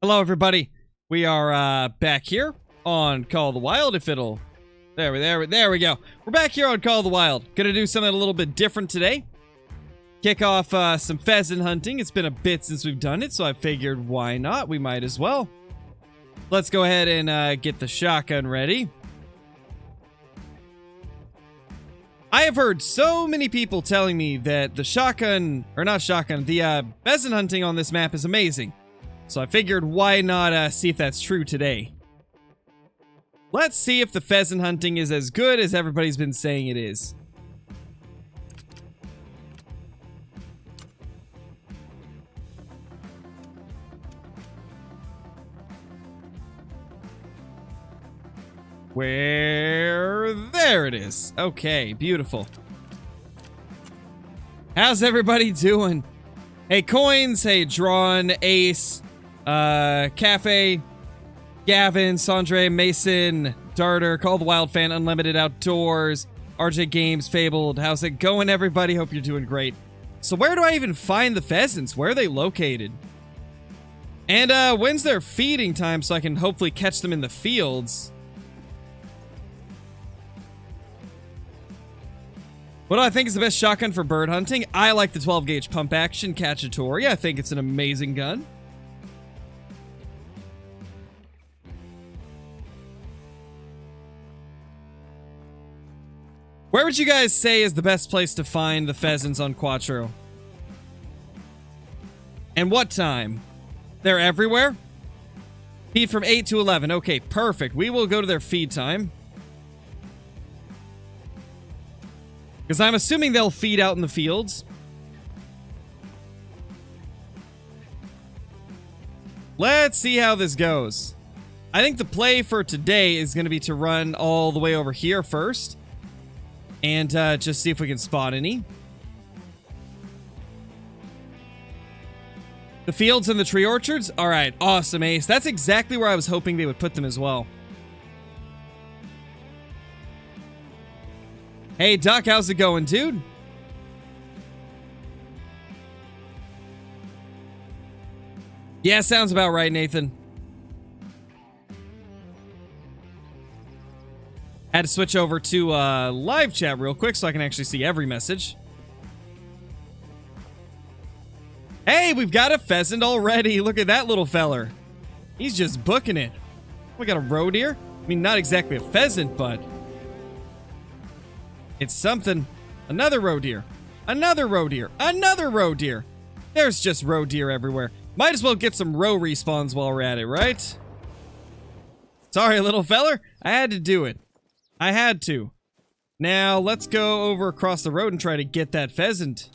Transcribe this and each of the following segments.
Hello, everybody. We are back here on Call of the Wild. If it'll, there we go. We're back here on Call of the Wild. Gonna do something a little bit different today. Kick off some pheasant hunting. It's been a bit since we've done it, so I figured why not? We might as well. Let's go ahead and get the shotgun ready. I have heard so many people telling me that the shotgun, or not shotgun, the pheasant hunting on this map is amazing. So I figured why not see if that's true today. Let's see if the pheasant hunting is as good as everybody's been saying it is. There it is. Okay, beautiful. How's everybody doing? Hey, Coins. Hey, Drawn, Ace, Cafe, Gavin, Sandre, Mason, Darter, Call the Wild Fan, Unlimited Outdoors, RJ Games, Fabled. How's it going, everybody? Hope you're doing great. So where do I even find the pheasants? Where are they located? And when's their feeding time so I can hopefully catch them in the fields? What do I think is the best shotgun for bird hunting? I like the 12 gauge pump action Cacciatore. I think it's an amazing gun. Where would you guys say is the best place to find the pheasants on Cuatro? And what time? They're everywhere? Feed from 8 to 11. Okay, perfect. We will go to their feed time. Because I'm assuming they'll feed out in the fields. Let's see how this goes. I think the play for today is going to be to run all the way over here first. And just see if we can spot any. The fields and the tree orchards? Alright, awesome, Ace. That's exactly where I was hoping they would put them as well. Hey, Doc, how's it going, dude? Yeah, sounds about right, Nathan. Had to switch over to live chat real quick so I can actually see every message. Hey, we've got a pheasant already. Look at that little feller. He's just booking it. We got a roe deer. I mean, not exactly a pheasant, but it's something. Another roe deer. Another roe deer. Another roe deer. There's just roe deer everywhere. Might as well get some roe respawns while we're at it, right? Sorry, little feller. I had to do it. I had to. Now, let's go over across the road and try to get that pheasant.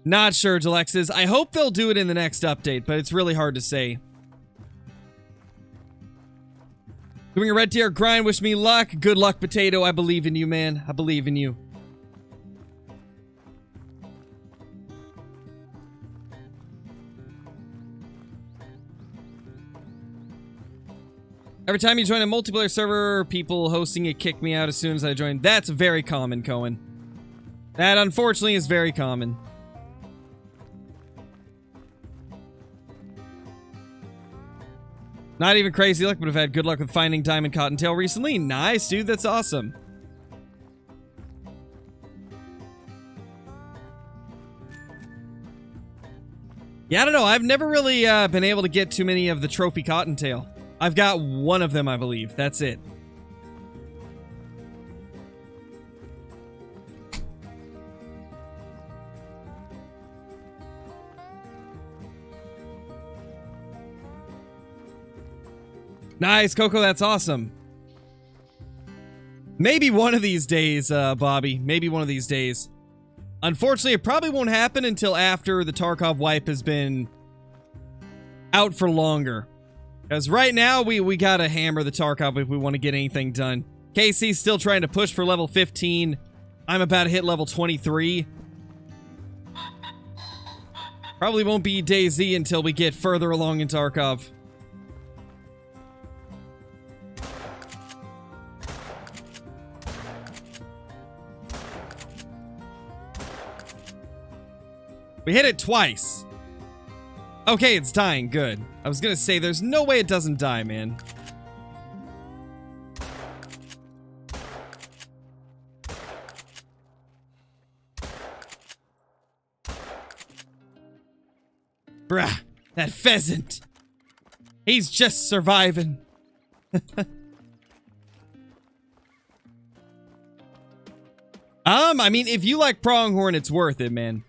Not sure, Delexes. I hope they'll do it in the next update, but it's really hard to say. Doing a red deer grind, wish me luck. Good luck, Potato. I believe in you, man. I believe in you. Every time you join a multiplayer server, people hosting it kick me out as soon as I join. That's very common, Cohen. That, unfortunately, is very common. Not even crazy luck, but I've had good luck with finding diamond cottontail recently. Nice, dude. That's awesome. Yeah, I don't know. I've never really been able to get too many of the trophy cottontail. I've got one of them, I believe. That's it. Nice, Coco, that's awesome. Maybe one of these days, Bobby. Maybe one of these days. Unfortunately, it probably won't happen until after the Tarkov wipe has been out for longer. Because right now, we gotta hammer the Tarkov if we want to get anything done. KC's still trying to push for level 15. I'm about to hit level 23. Probably won't be DayZ until we get further along in Tarkov. We hit it twice. Okay, it's dying. Good. I was gonna say, there's no way it doesn't die, man. Bruh, that pheasant. He's just surviving. I mean, if you like pronghorn, it's worth it, man.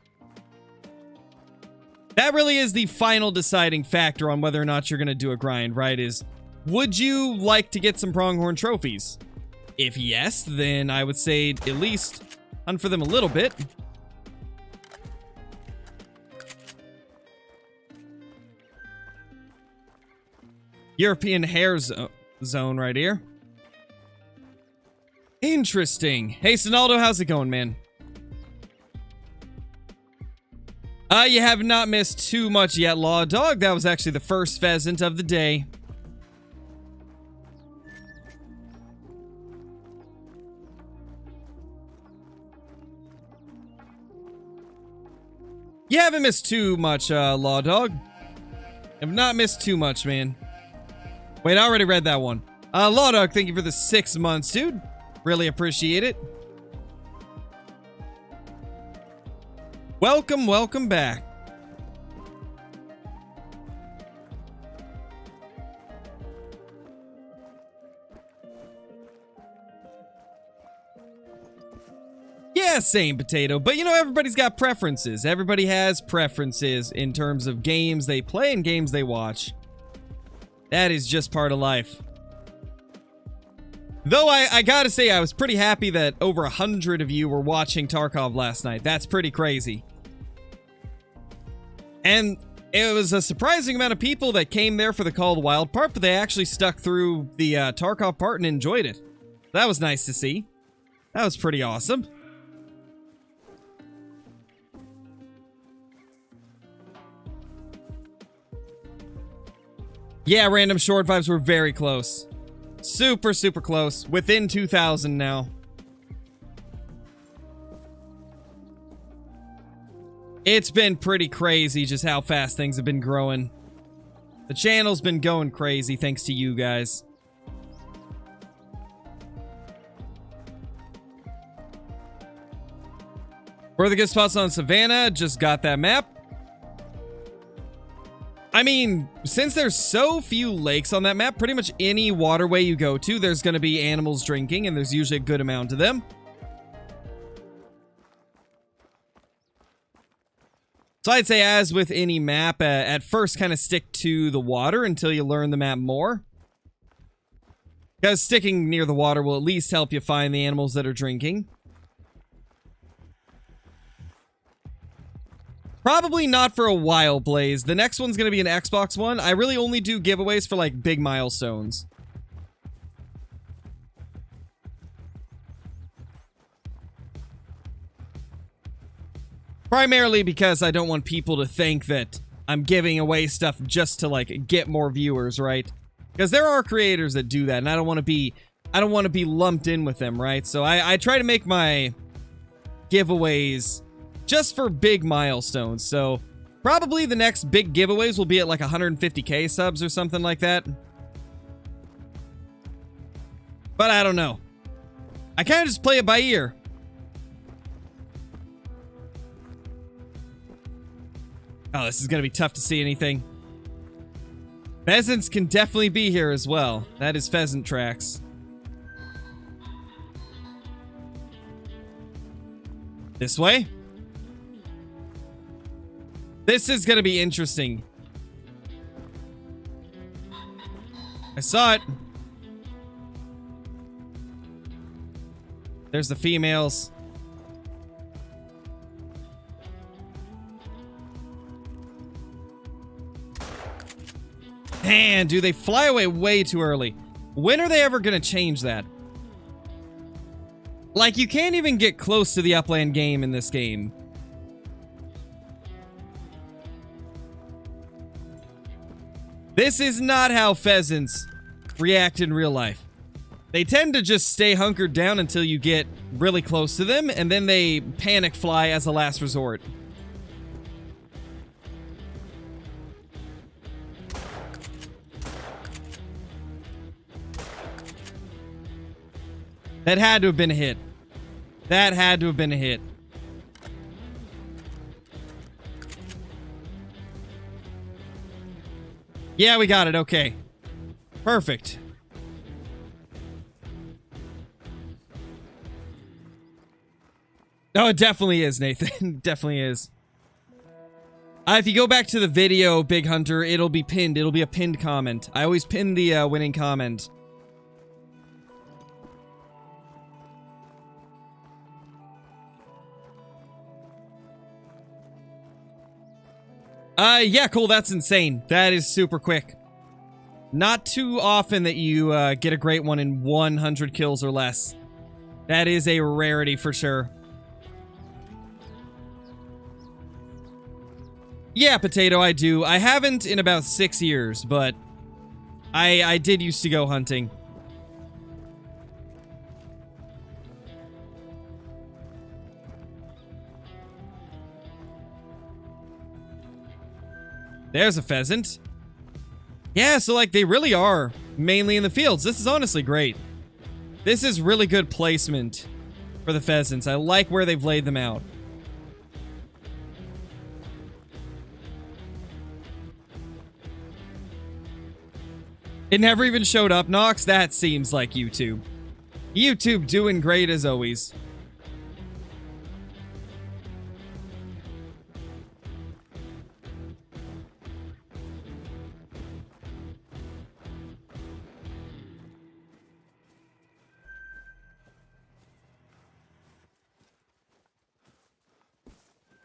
That really is the final deciding factor on whether or not you're going to do a grind, right? Is, would you like to get some pronghorn trophies? If yes, then I would say at least hunt for them a little bit. European hare zone right here. Interesting. Hey, Sonaldo, how's it going, man? You have not missed too much yet, Law Dog. That was actually the first pheasant of the day. You haven't missed too much, Law Dog. Have not missed too much, man. Wait, I already read that one. Law Dog, thank you for the 6 months, dude. Really appreciate it. Welcome, welcome back. Yeah, same potato. But you know, everybody's got preferences. Everybody has preferences in terms of games they play and games they watch. That is just part of life. Though I gotta say, I was pretty happy that over 100 of you were watching Tarkov last night. That's pretty crazy. And it was a surprising amount of people that came there for the Call of the Wild part, but they actually stuck through the Tarkov part and enjoyed it. That was nice to see. That was pretty awesome. Yeah, random short vibes were very close. Super, super close. Within 2,000 now. It's been pretty crazy just how fast things have been growing. The channel's been going crazy thanks to you guys. Where are the good spots on Savannah? Just got that map. I mean, since there's so few lakes on that map, pretty much any waterway you go to, there's going to be animals drinking, and there's usually a good amount of them. So I'd say, as with any map, at first kind of stick to the water until you learn the map more. Because sticking near the water will at least help you find the animals that are drinking. Probably not for a while, Blaze. The next one's going to be an Xbox one. I really only do giveaways for, like, big milestones. Primarily because I don't want people to think that I'm giving away stuff just to, like, get more viewers, right? Because there are creators that do that, and I don't want to be lumped in with them, right? So I try to make my giveaways just for big milestones. So probably the next big giveaways will be at like 150k subs or something like that. But I don't know. I kind of just play it by ear. Oh, this is going to be tough to see anything. Pheasants can definitely be here as well. That is pheasant tracks. This way? This is going to be interesting. I saw it. There's the females. Man, dude, they fly away way too early. When are they ever going to change that? Like, you can't even get close to the upland game in this game. This is not how pheasants react in real life. They tend to just stay hunkered down until you get really close to them, and then they panic fly as a last resort. That had to have been a hit. That had to have been a hit. Yeah, we got it. Okay. Perfect. Oh, it definitely is, Nathan. Definitely is. If you go back to the video, Big Hunter, it'll be pinned. It'll be a pinned comment. I always pin the winning comment. Yeah, cool. That's insane. That is super quick. Not too often that you get a great one in 100 kills or less. That is a rarity for sure. Yeah, Potato, I do. I haven't in about 6 years, but I did used to go hunting. There's a pheasant. Yeah, so like they really are mainly in the fields. This is honestly great. This is really good placement for the pheasants. I like where they've laid them out. It never even showed up, Nox. That seems like YouTube. YouTube doing great as always.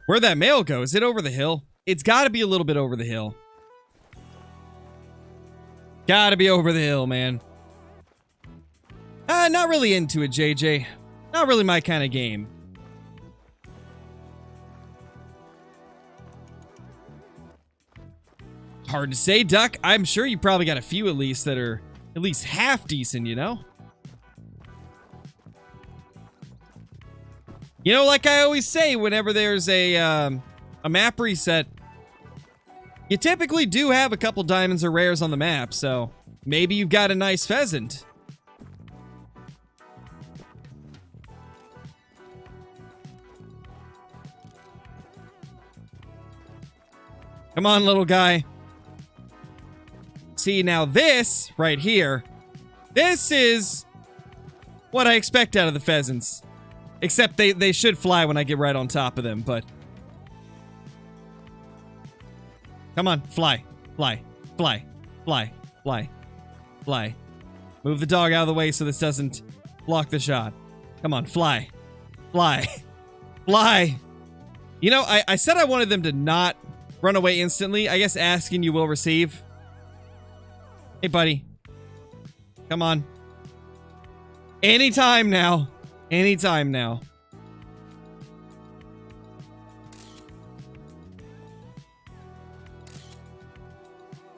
Where'd that male go? Is it over the hill? It's got to be a little bit over the hill. Gotta be over the hill, man. Not really into it, JJ. Not really my kind of game. Hard to say, Duck. I'm sure you probably got a few at least that are at least half decent, you know? You know, like I always say, whenever there's a map reset, you typically do have a couple diamonds or rares on the map, so maybe you've got a nice pheasant. Come on, little guy. See, now this right here, this is what I expect out of the pheasants. Except they should fly when I get right on top of them, but... Come on, fly, fly, fly, fly, fly, fly. Move the dog out of the way so this doesn't block the shot. Come on, fly, fly, fly. You know, I said I wanted them to not run away instantly. I guess asking you will receive. Hey, buddy. Come on. Anytime now. Anytime now.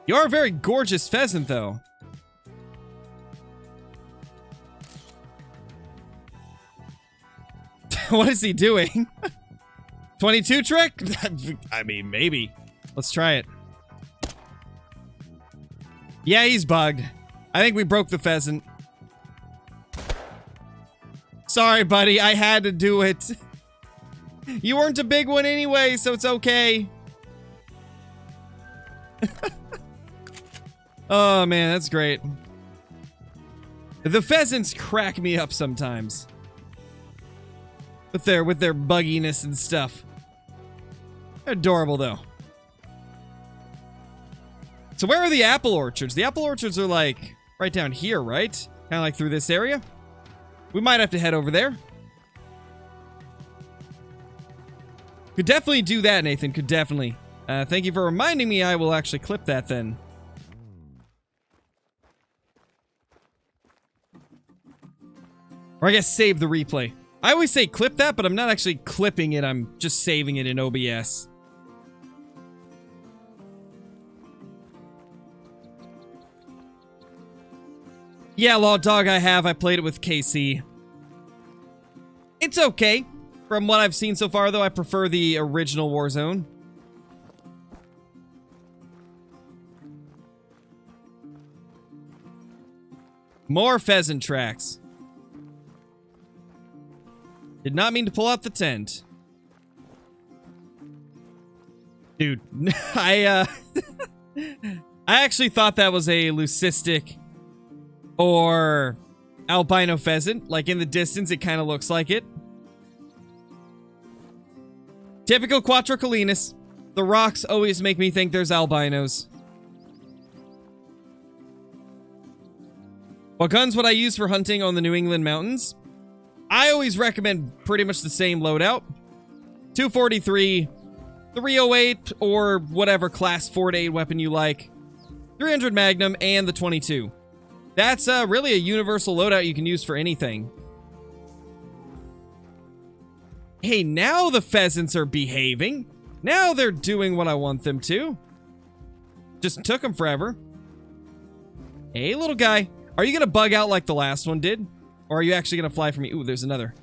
You're a very gorgeous pheasant, though. What is he doing? 22 trick? I mean, maybe. Let's try it. Yeah, he's bugged. I think we broke the pheasant. Sorry, buddy. I had to do it. You weren't a big one anyway, so it's okay. Oh, man, that's great. The pheasants crack me up sometimes. With their bugginess and stuff. They're adorable, though. So where are the apple orchards? The apple orchards are, like, right down here, right? Kind of like through this area. We might have to head over there. Could definitely do that, Nathan. Could definitely. Thank you for reminding me. I will actually clip that then. Or I guess save the replay. I always say clip that, but I'm not actually clipping it. I'm just saving it in OBS. Yeah, Law Dog I have. I played it with KC. It's okay. From what I've seen so far, though, I prefer the original Warzone. More pheasant tracks. Did not mean to pull out the tent. Dude, I actually thought that was a leucistic or albino pheasant. Like, in the distance, it kind of looks like it. Typical Cuatro Colinas. The rocks always make me think there's albinos. What guns would I use for hunting on the New England mountains? I always recommend pretty much the same loadout. 243, 308, or whatever class 4-8 weapon you like. 300 Magnum, and the 22. That's really a universal loadout you can use for anything. Hey, now the pheasants are behaving. Now they're doing what I want them to. Just took them forever. Hey, little guy. Are you going to bug out like the last one did? Or are you actually going to fly for me? Ooh, there's another.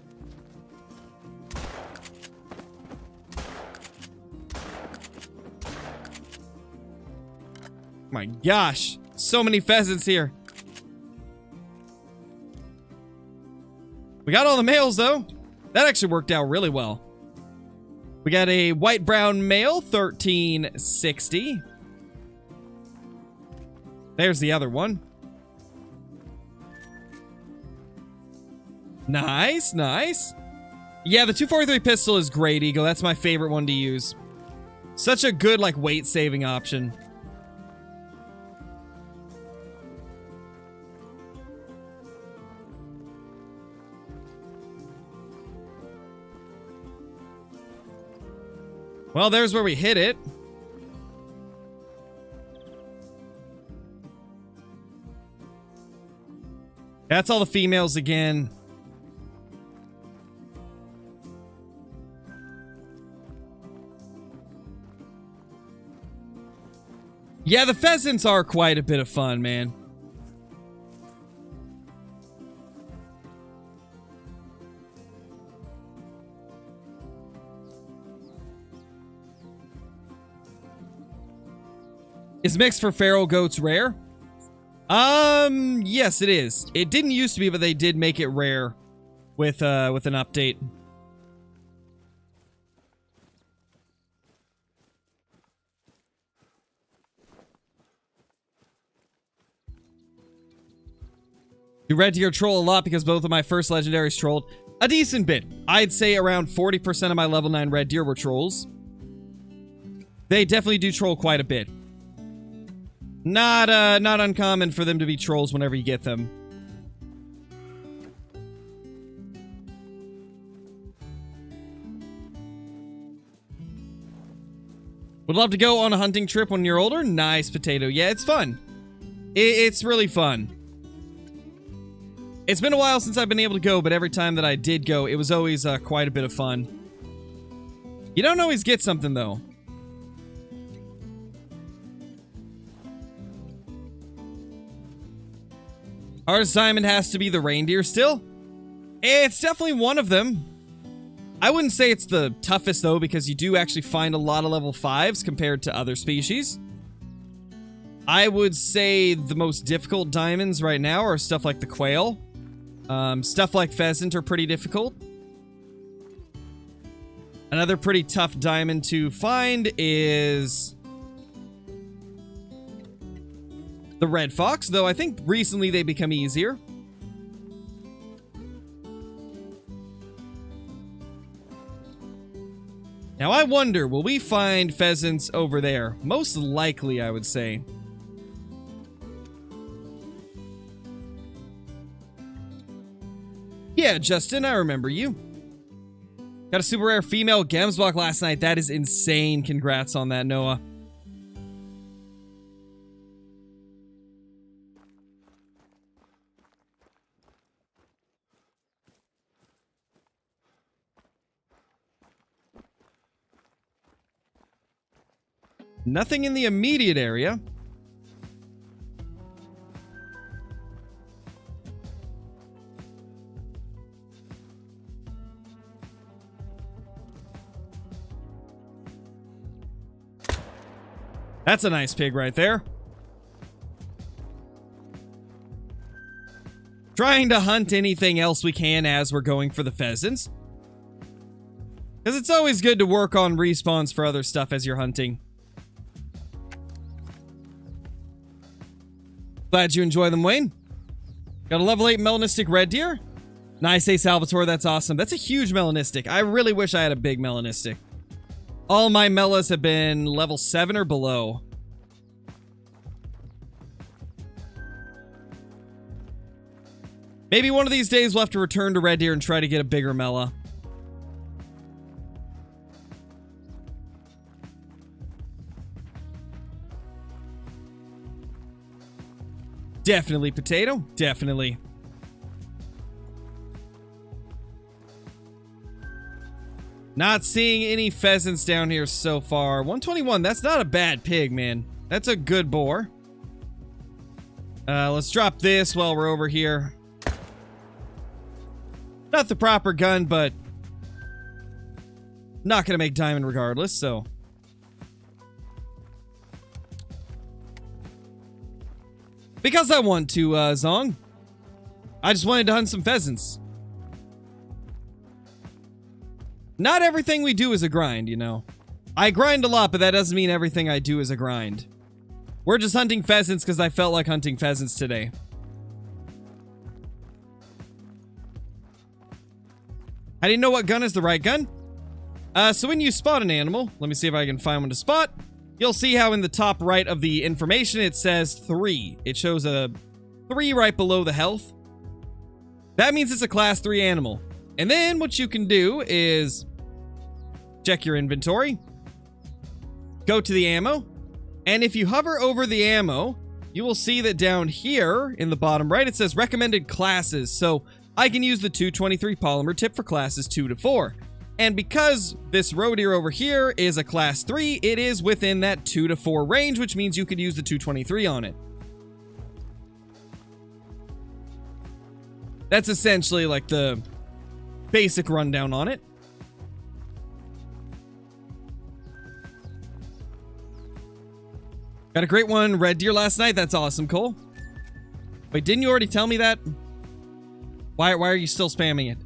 My gosh. So many pheasants here. We got all the males, though. That actually worked out really well. We got a white-brown male, 1360. There's the other one. Nice, nice. Yeah, the 243 pistol is great, Eagle. That's my favorite one to use. Such a good, like, weight-saving option. Well, there's where we hit it. That's all the females again. Yeah, the pheasants are quite a bit of fun, man. Is mixed for feral goats rare? Yes, it is. It didn't used to be, but they did make it rare with an update. Do red deer troll a lot because both of my first legendaries trolled? A decent bit. I'd say around 40% of my level 9 red deer were trolls. They definitely do troll quite a bit. Not uncommon for them to be trolls whenever you get them. Would love to go on a hunting trip when you're older. Nice, Potato. Yeah, it's fun. It's really fun. It's been a while since I've been able to go, but every time that I did go, it was always quite a bit of fun. You don't always get something, though. Our assignment has to be the reindeer still? It's definitely one of them. I wouldn't say it's the toughest, though, because you do actually find a lot of level 5s compared to other species. I would say the most difficult diamonds right now are stuff like the quail. Stuff like pheasant are pretty difficult. Another pretty tough diamond to find is the red fox, though I think recently they become easier. Now I wonder, will we find pheasants over there? Most likely, I would say. Yeah, Justin, I remember you. Got a super rare female Gemsbok last night. That is insane. Congrats on that, Noah. Nothing in the immediate area. That's a nice pig right there. Trying to hunt anything else we can as we're going for the pheasants. Because it's always good to work on respawns for other stuff as you're hunting. Glad you enjoy them, Wayne. Got a level 8 melanistic red deer. Nice, A Salvatore, that's awesome. That's a huge melanistic. I really wish I had a big melanistic. All my melas have been level 7 or below. Maybe one of these days we'll have to return to red deer and try to get a bigger mela. Definitely potato. Definitely. Not seeing any pheasants down here so far. 121, that's not a bad pig, man. That's a good boar. Let's drop this while we're over here. Not the proper gun, but not gonna make diamond regardless, so. Because I want to, Zong. I just wanted to hunt some pheasants. Not everything we do is a grind, you know. I grind a lot, but that doesn't mean everything I do is a grind. We're just hunting pheasants because I felt like hunting pheasants today. How do you know what gun is the right gun? So when you spot an animal, let me see if I can find one to spot. You'll see how in the top right of the information it says 3. It shows a 3 right below the health. That means it's a class 3 animal. And then what you can do is check your inventory, go to the ammo, and if you hover over the ammo, you will see that down here in the bottom right it says recommended classes. So I can use the 223 polymer tip for classes 2 to 4. And because this roe deer over here is a class 3, it is within that 2 to 4 range, which means you could use the 223 on it. That's essentially like the basic rundown on it. Got a great one, red deer last night. That's awesome, Cole. Wait, didn't you already tell me that? Why are you still spamming it?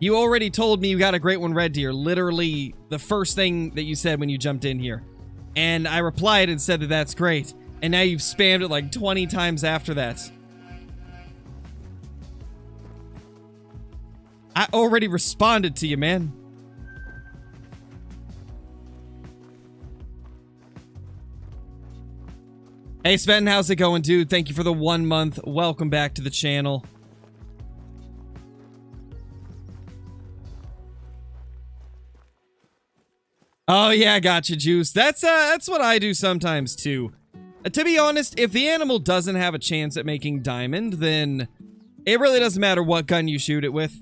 You already told me you got a great one, red deer. Literally the first thing that you said when you jumped in here. And I replied and said that that's great. And now you've spammed it like 20 times after that. I already responded to you, man. Hey Sven, how's it going, dude? Thank you for the 1 month. Welcome back to the channel. Oh yeah, gotcha, Juice. That's what I do sometimes too. To be honest, if the animal doesn't have a chance at making diamond, then it really doesn't matter what gun you shoot it with.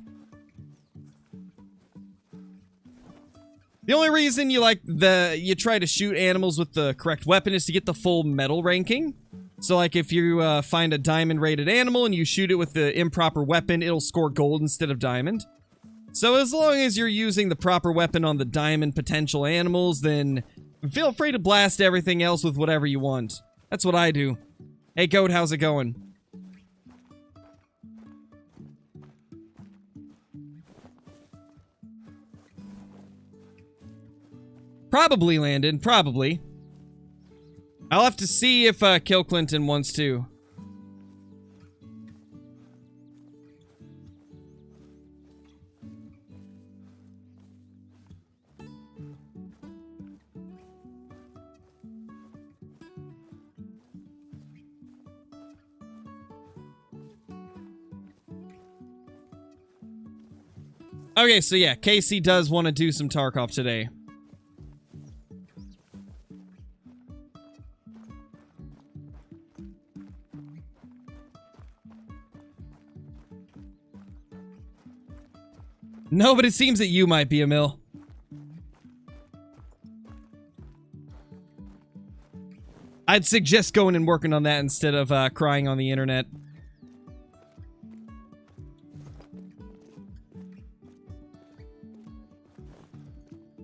The only reason you try to shoot animals with the correct weapon is to get the full medal ranking. So like if you find a diamond rated animal and you shoot it with the improper weapon, it'll score gold instead of diamond. So as long as you're using the proper weapon on the diamond potential animals, then feel free to blast everything else with whatever you want. That's what I do. Hey Goat, how's it going? Probably, Landon. Probably. I'll have to see if Kill Clinton wants to. Okay, so yeah, Casey does want to do some Tarkov today. No, but it seems that you might be, Emil. I'd suggest going and working on that instead of crying on the internet.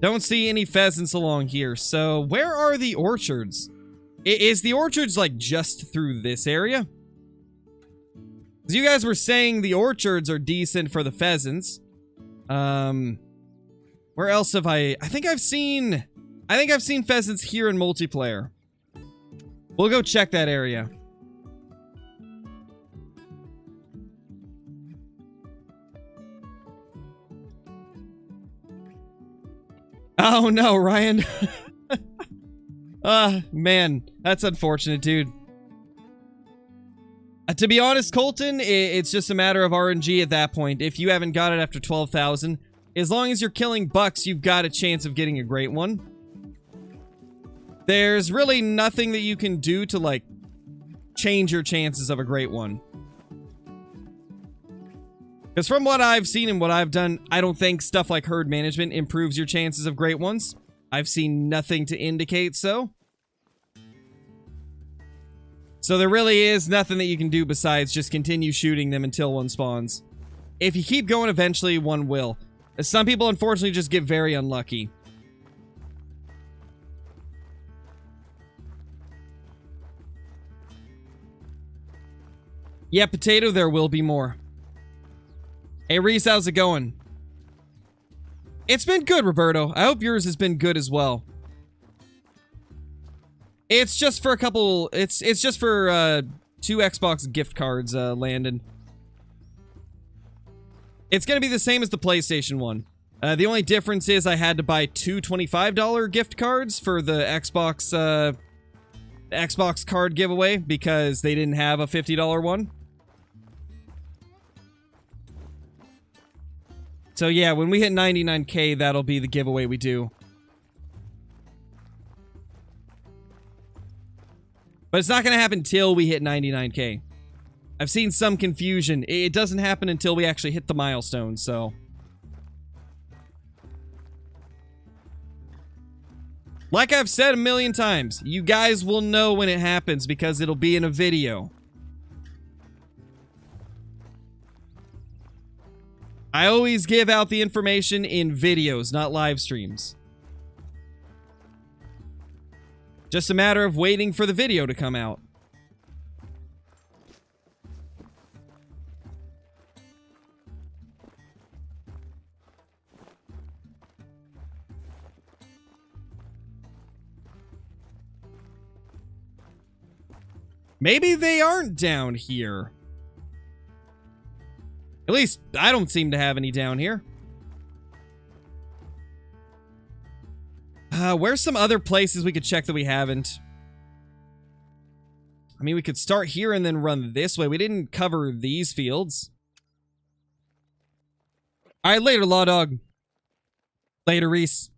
Don't see any pheasants along here, so where are the orchards? Is the orchards, like, just through this area? Because you guys were saying the orchards are decent for the pheasants. Where else have I think I've seen pheasants here in multiplayer. We'll go check that area. Oh no, Ryan. Man, that's unfortunate, dude. To be honest, Colton, it's just a matter of RNG at that point. If you haven't got it after 12,000, as long as you're killing bucks, you've got a chance of getting a great one. There's really nothing that you can do to, like, change your chances of a great one. Because from what I've seen and what I've done, I don't think stuff like herd management improves your chances of great ones. I've seen nothing to indicate so. So there really is nothing that you can do besides just continue shooting them until one spawns. If you keep going, eventually one will. Some people, unfortunately, just get very unlucky. Yeah, Potato, there will be more. Hey, Reese, how's it going? It's been good, Roberto. I hope yours has been good as well. It's just for a couple... It's just for, 2 Xbox gift cards, Landon. It's gonna be the same as the PlayStation one. The only difference is I had to buy 2 $25 gift cards for the Xbox card giveaway because they didn't have a $50 one. So yeah, when we hit 99K, that'll be the giveaway we do. But it's not going to happen till we hit 99K. I've seen some confusion. It doesn't happen until we actually hit the milestone, so... Like I've said a million times, you guys will know when it happens because it'll be in a video. I always give out the information in videos, not live streams. Just a matter of waiting for the video to come out. Maybe they aren't down here. At least, I don't seem to have any down here. Where's some other places we could check that we haven't? I mean, we could start here and then run this way. We didn't cover these fields. Alright, later, Law Dog. Later, Reese.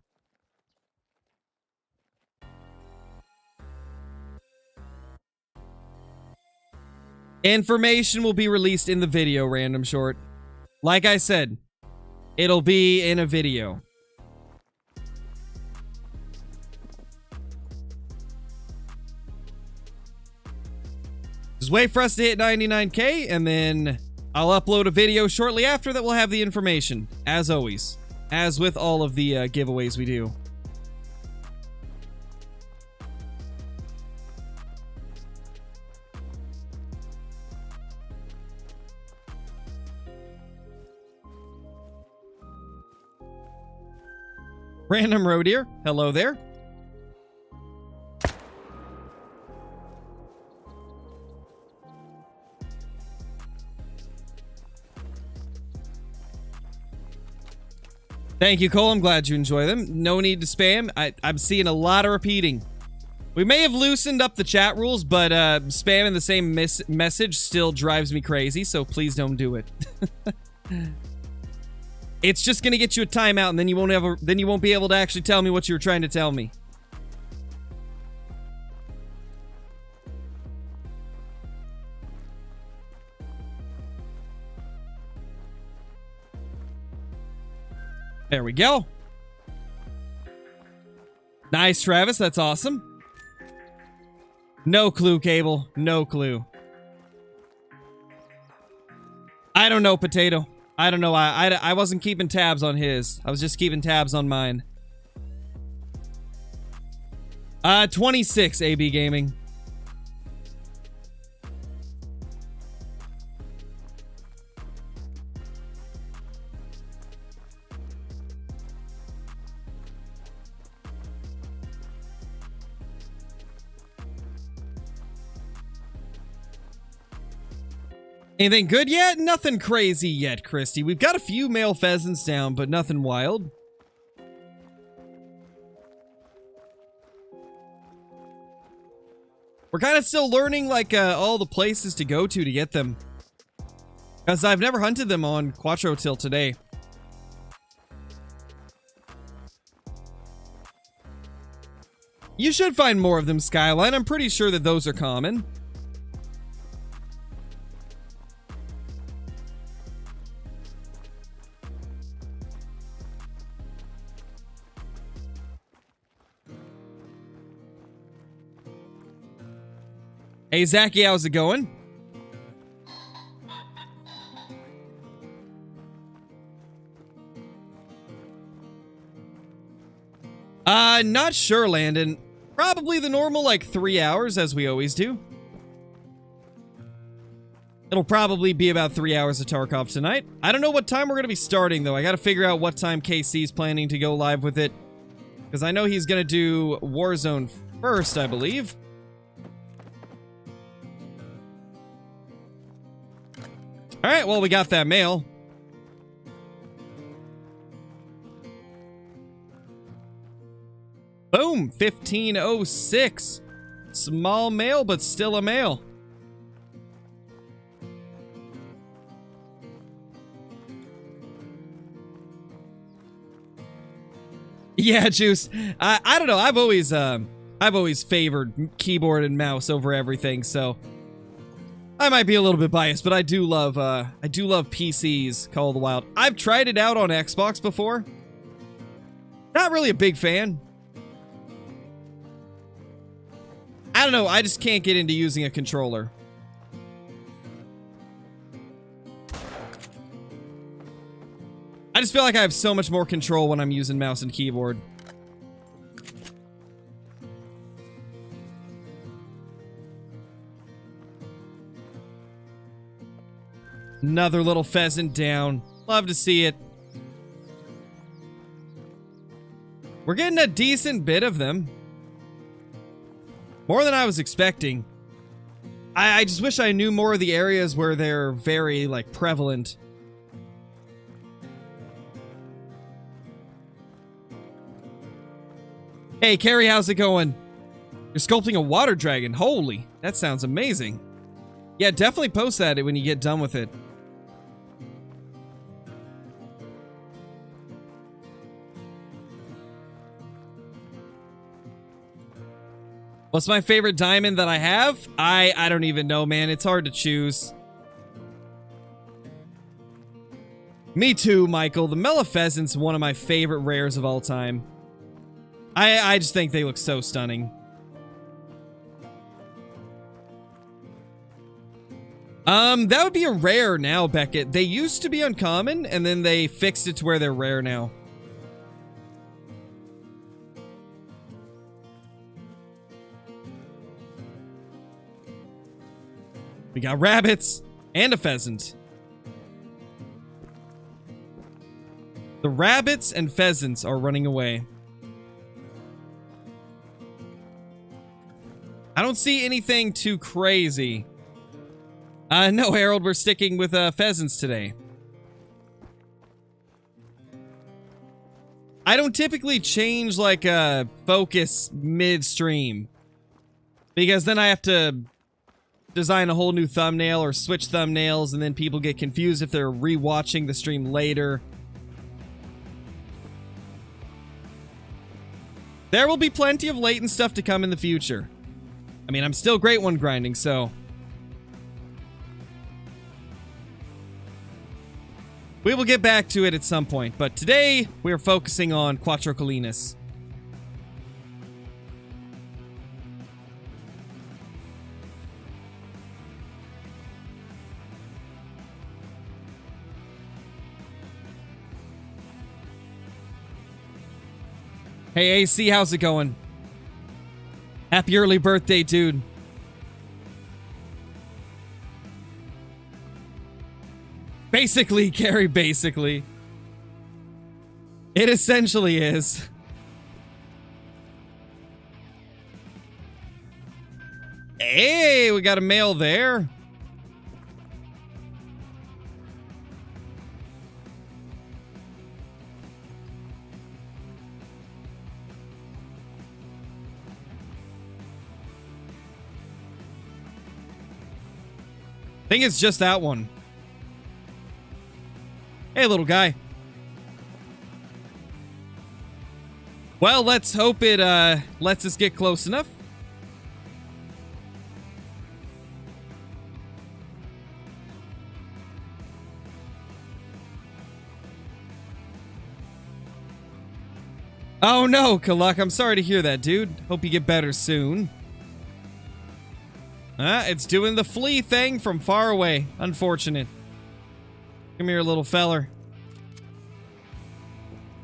Information will be released in the video, Random Short. Like I said, it'll be in a video. Just wait for us to hit 99K, and then I'll upload a video shortly after that will have the information, as always. As with all of the giveaways we do. Random Road here. Hello there. Thank you, Cole. I'm glad you enjoy them. No need to spam. I'm seeing a lot of repeating. We may have loosened up the chat rules, but spamming the same message still drives me crazy, so please don't do it. It's just gonna get you a timeout, and then you won't be able to actually tell me what you were trying to tell me. There we go. Nice, Travis. That's awesome. No clue, Cable. No clue. I don't know, Potato. I don't know. I wasn't keeping tabs on his. I was just keeping tabs on mine. 26, AB Gaming. Anything good yet? Nothing crazy yet, Christy. We've got a few male pheasants down, but nothing wild. We're kind of still learning, like, all the places to go to get them. Because I've never hunted them on Cuatro till today. You should find more of them, Skyline. I'm pretty sure that those are common. Hey, Zachy, how's it going? Not sure, Landon. Probably the normal, like, 3 hours, as we always do. It'll probably be about 3 hours of Tarkov tonight. I don't know what time we're going to be starting, though. I got to figure out what time KC's planning to go live with it. Because I know he's going to do Warzone first, I believe. Alright, well, we got that mail. Boom! 1506. Small mail, but still a mail. Yeah, Juice. I don't know. I've always favored keyboard and mouse over everything, so I might be a little bit biased, but I do love PCs, Call of the Wild. I've tried it out on Xbox before. Not really a big fan. I don't know, I just can't get into using a controller. I just feel like I have so much more control when I'm using mouse and keyboard. Another little pheasant down. Love to see it. We're getting a decent bit of them. More than I was expecting. I just wish I knew more of the areas where they're very, like, prevalent. Hey, Carrie, how's it going? You're sculpting a water dragon. Holy, that sounds amazing. Yeah, definitely post that when you get done with it. What's my favorite diamond that I have? I don't even know, man. It's hard to choose. Me too, Michael. The Mellow Pheasant's one of my favorite rares of all time. I just think they look so stunning. That would be a rare now, Beckett. They used to be uncommon, and then they fixed it to where they're rare now. We got rabbits and a pheasant. The rabbits and pheasants are running away. I don't see anything too crazy. No, Harold, we're sticking with pheasants today. I don't typically change, like, focus midstream. Because then I have to design a whole new thumbnail or switch thumbnails, and then people get confused if they're rewatching the stream later. There will be plenty of latent stuff to come in the future. I mean, I'm still great one grinding, so we will get back to it at some point, but today we're focusing on Cuatro Colinas. Hey, AC, how's it going? Happy early birthday, dude. Basically, Gary, basically. It essentially is. Hey, we got a male there. think it's just that one. Hey, little guy. Well, let's hope it lets us get close enough. Oh no, Kaluk, I'm sorry to hear that, dude. Hope you get better soon. It's doing the flea thing from far away. Unfortunate. Come here, little feller.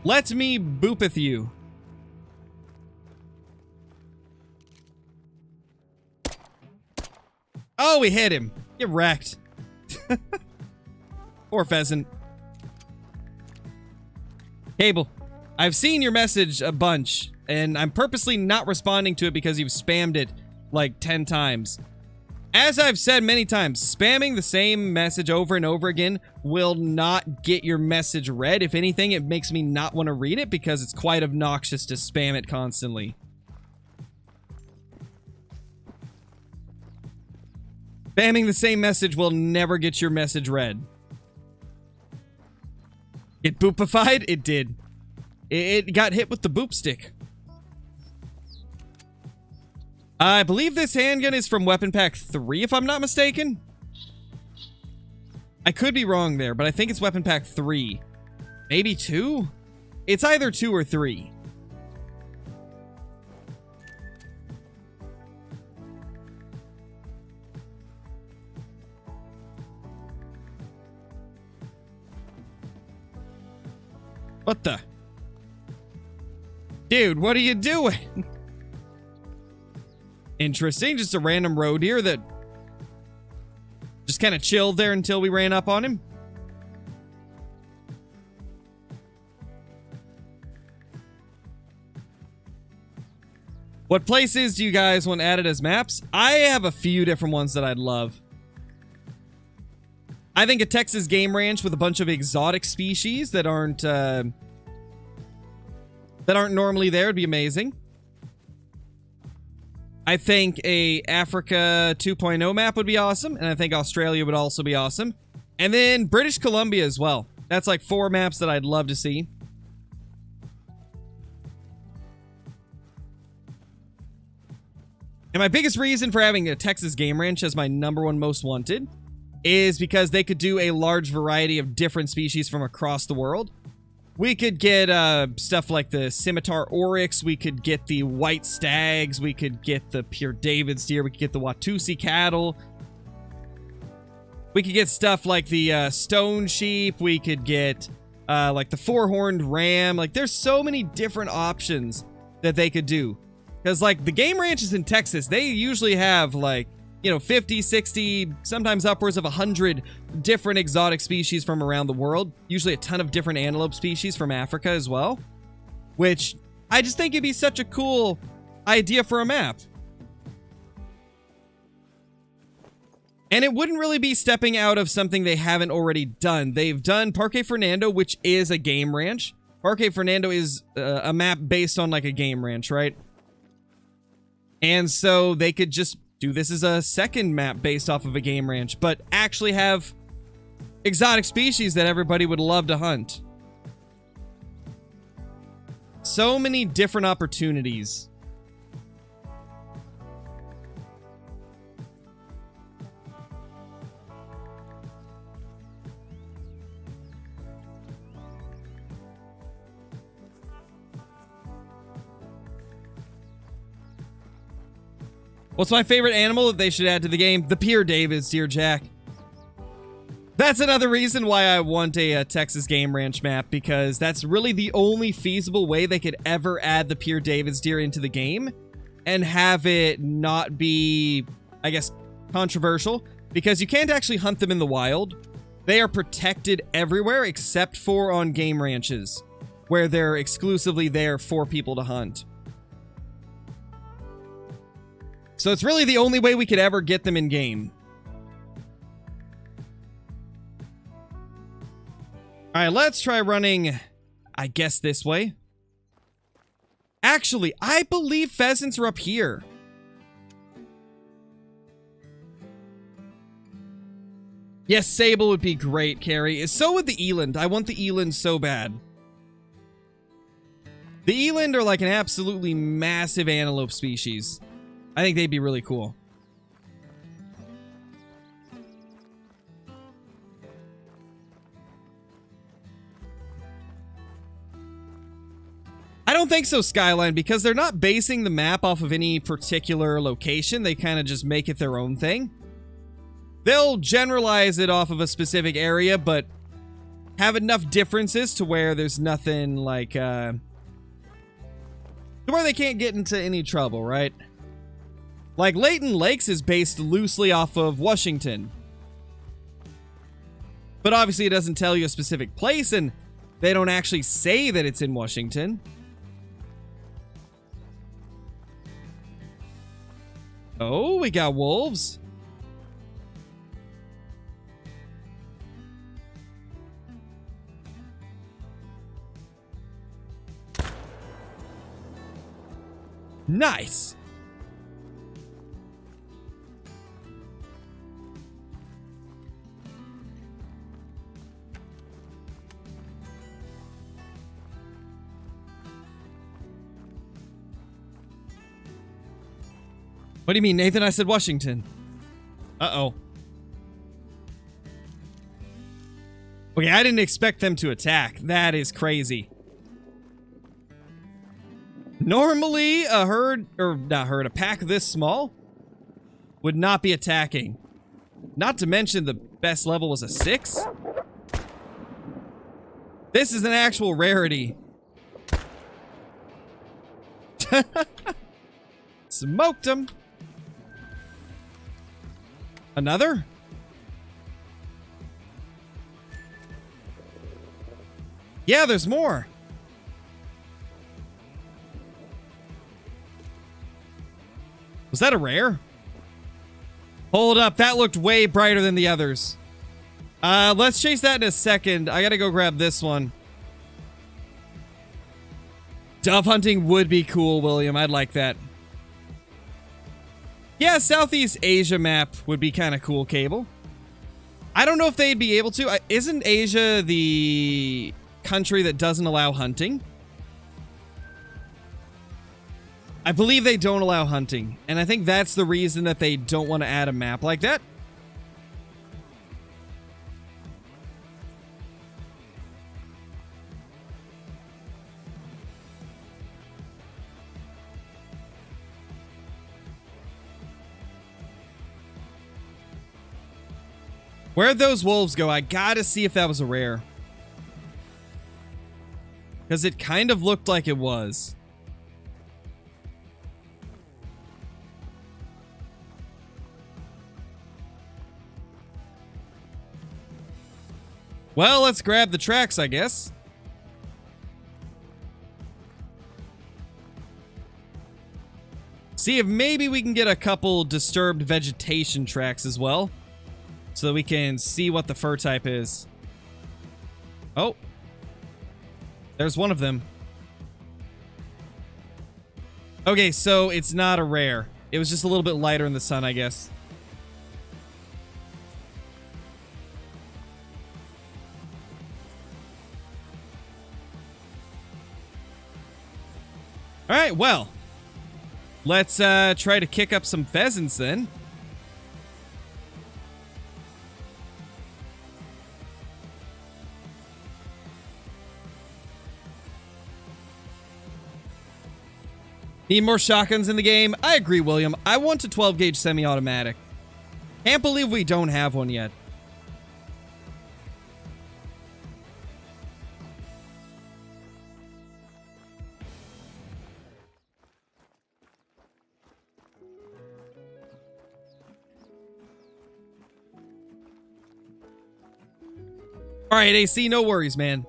Let me boopeth you. Oh, we hit him. Get wrecked. Poor pheasant. Cable. I've seen your message a bunch, and I'm purposely not responding to it because you've spammed it like 10 times. As I've said many times, spamming the same message over and over again will not get your message read. If anything, it makes me not want to read it because it's quite obnoxious to spam it constantly. Spamming the same message will never get your message read. Get boopified? It did. It got hit with the boop stick. I believe this handgun is from Weapon Pack 3, if I'm not mistaken. I could be wrong there, but I think it's Weapon Pack 3. Maybe 2? It's either 2 or 3. What the? Dude, what are you doing? Interesting, just a random road here that just kind of chilled there until we ran up on him. What places do you guys want added as maps? I have a few different ones that I'd love. I think a Texas game ranch with a bunch of exotic species that aren't normally there would be amazing. I think a Africa 2.0 map would be awesome, and I think Australia would also be awesome. And then British Columbia as well. That's like 4 maps that I'd love to see. And my biggest reason for having a Texas game ranch as my #1 most wanted is because they could do a large variety of different species from across the world. We could get stuff like the scimitar oryx, we could get the white stags, we could get the pure David's deer, we could get the Watusi cattle. We could get stuff like the stone sheep, we could get like the 4-horned ram. Like, there's so many different options that they could do. Because, like, the game ranches in Texas, they usually have, like, you know, 50, 60, sometimes upwards of 100 different exotic species from around the world. Usually a ton of different antelope species from Africa as well. Which, I just think it'd be such a cool idea for a map. And it wouldn't really be stepping out of something they haven't already done. They've done Parque Fernando, which is a game ranch. Parque Fernando is a map based on, like, a game ranch, right? And so they could just do this as a second map based off of a game ranch, but actually have exotic species that everybody would love to hunt. So many different opportunities. What's my favorite animal that they should add to the game? The pure David's deer, Jack. That's another reason why I want a Texas game ranch map, because that's really the only feasible way they could ever add the pure David's deer into the game and have it not be, I guess, controversial, because you can't actually hunt them in the wild. They are protected everywhere except for on game ranches, where they're exclusively there for people to hunt. So it's really the only way we could ever get them in game. Alright, let's try running, I guess, this way. Actually, I believe pheasants are up here. Yes, Sable would be great, Carrie. So would the eland. I want the eland so bad. The eland are like an absolutely massive antelope species. I think they'd be really cool. I don't think so, Skyline, because they're not basing the map off of any particular location. They kind of just make it their own thing. They'll generalize it off of a specific area, but have enough differences to where there's nothing like, to where they can't get into any trouble, right? Like, Layton Lakes is based loosely off of Washington. But obviously it doesn't tell you a specific place, and they don't actually say that it's in Washington. Oh, we got wolves. Nice. What do you mean, Nathan? I said Washington. Uh-oh. Okay, I didn't expect them to attack. That is crazy. Normally, a herd, or not herd, a pack this small would not be attacking. Not to mention the best level was a 6. This is an actual rarity. Smoked him. Another? Yeah, there's more. Was that a rare? Hold up, that looked way brighter than the others. Let's chase that in a second. I gotta go grab this one. Dove hunting would be cool, William. I'd like that. Yeah, Southeast Asia map would be kind of cool, Cable. I don't know if they'd be able to. Isn't Asia the country that doesn't allow hunting? I believe they don't allow hunting, and I think that's the reason that they don't want to add a map like that. Where'd those wolves go? I gotta see if that was a rare. Because it kind of looked like it was. Well, let's grab the tracks, I guess. See if maybe we can get a couple disturbed vegetation tracks as well. So that we can see what the fur type is. Oh. There's one of them. Okay, so it's not a rare. It was just a little bit lighter in the sun, I guess. Alright, well. Let's try to kick up some pheasants then. Need more shotguns in the game? I agree, William. I want a 12-gauge semi-automatic. Can't believe we don't have one yet. Alright, AC, no worries, man.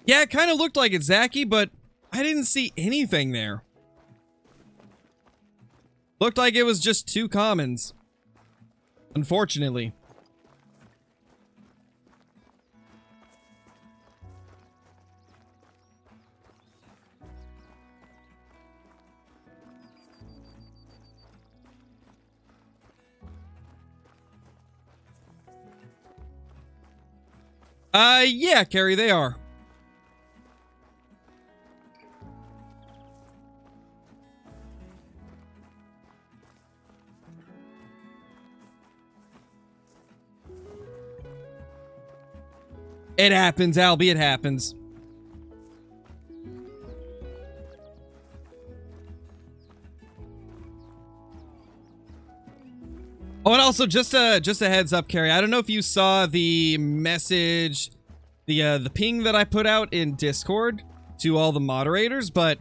Yeah, it kind of looked like it, Zachy, but I didn't see anything there. Looked like it was just 2 commons. Unfortunately. Yeah, Carrie, they are. It happens, Albie, it happens. Oh, and also just a heads up, Carrie. I don't know if you saw the message, the ping that I put out in Discord to all the moderators, but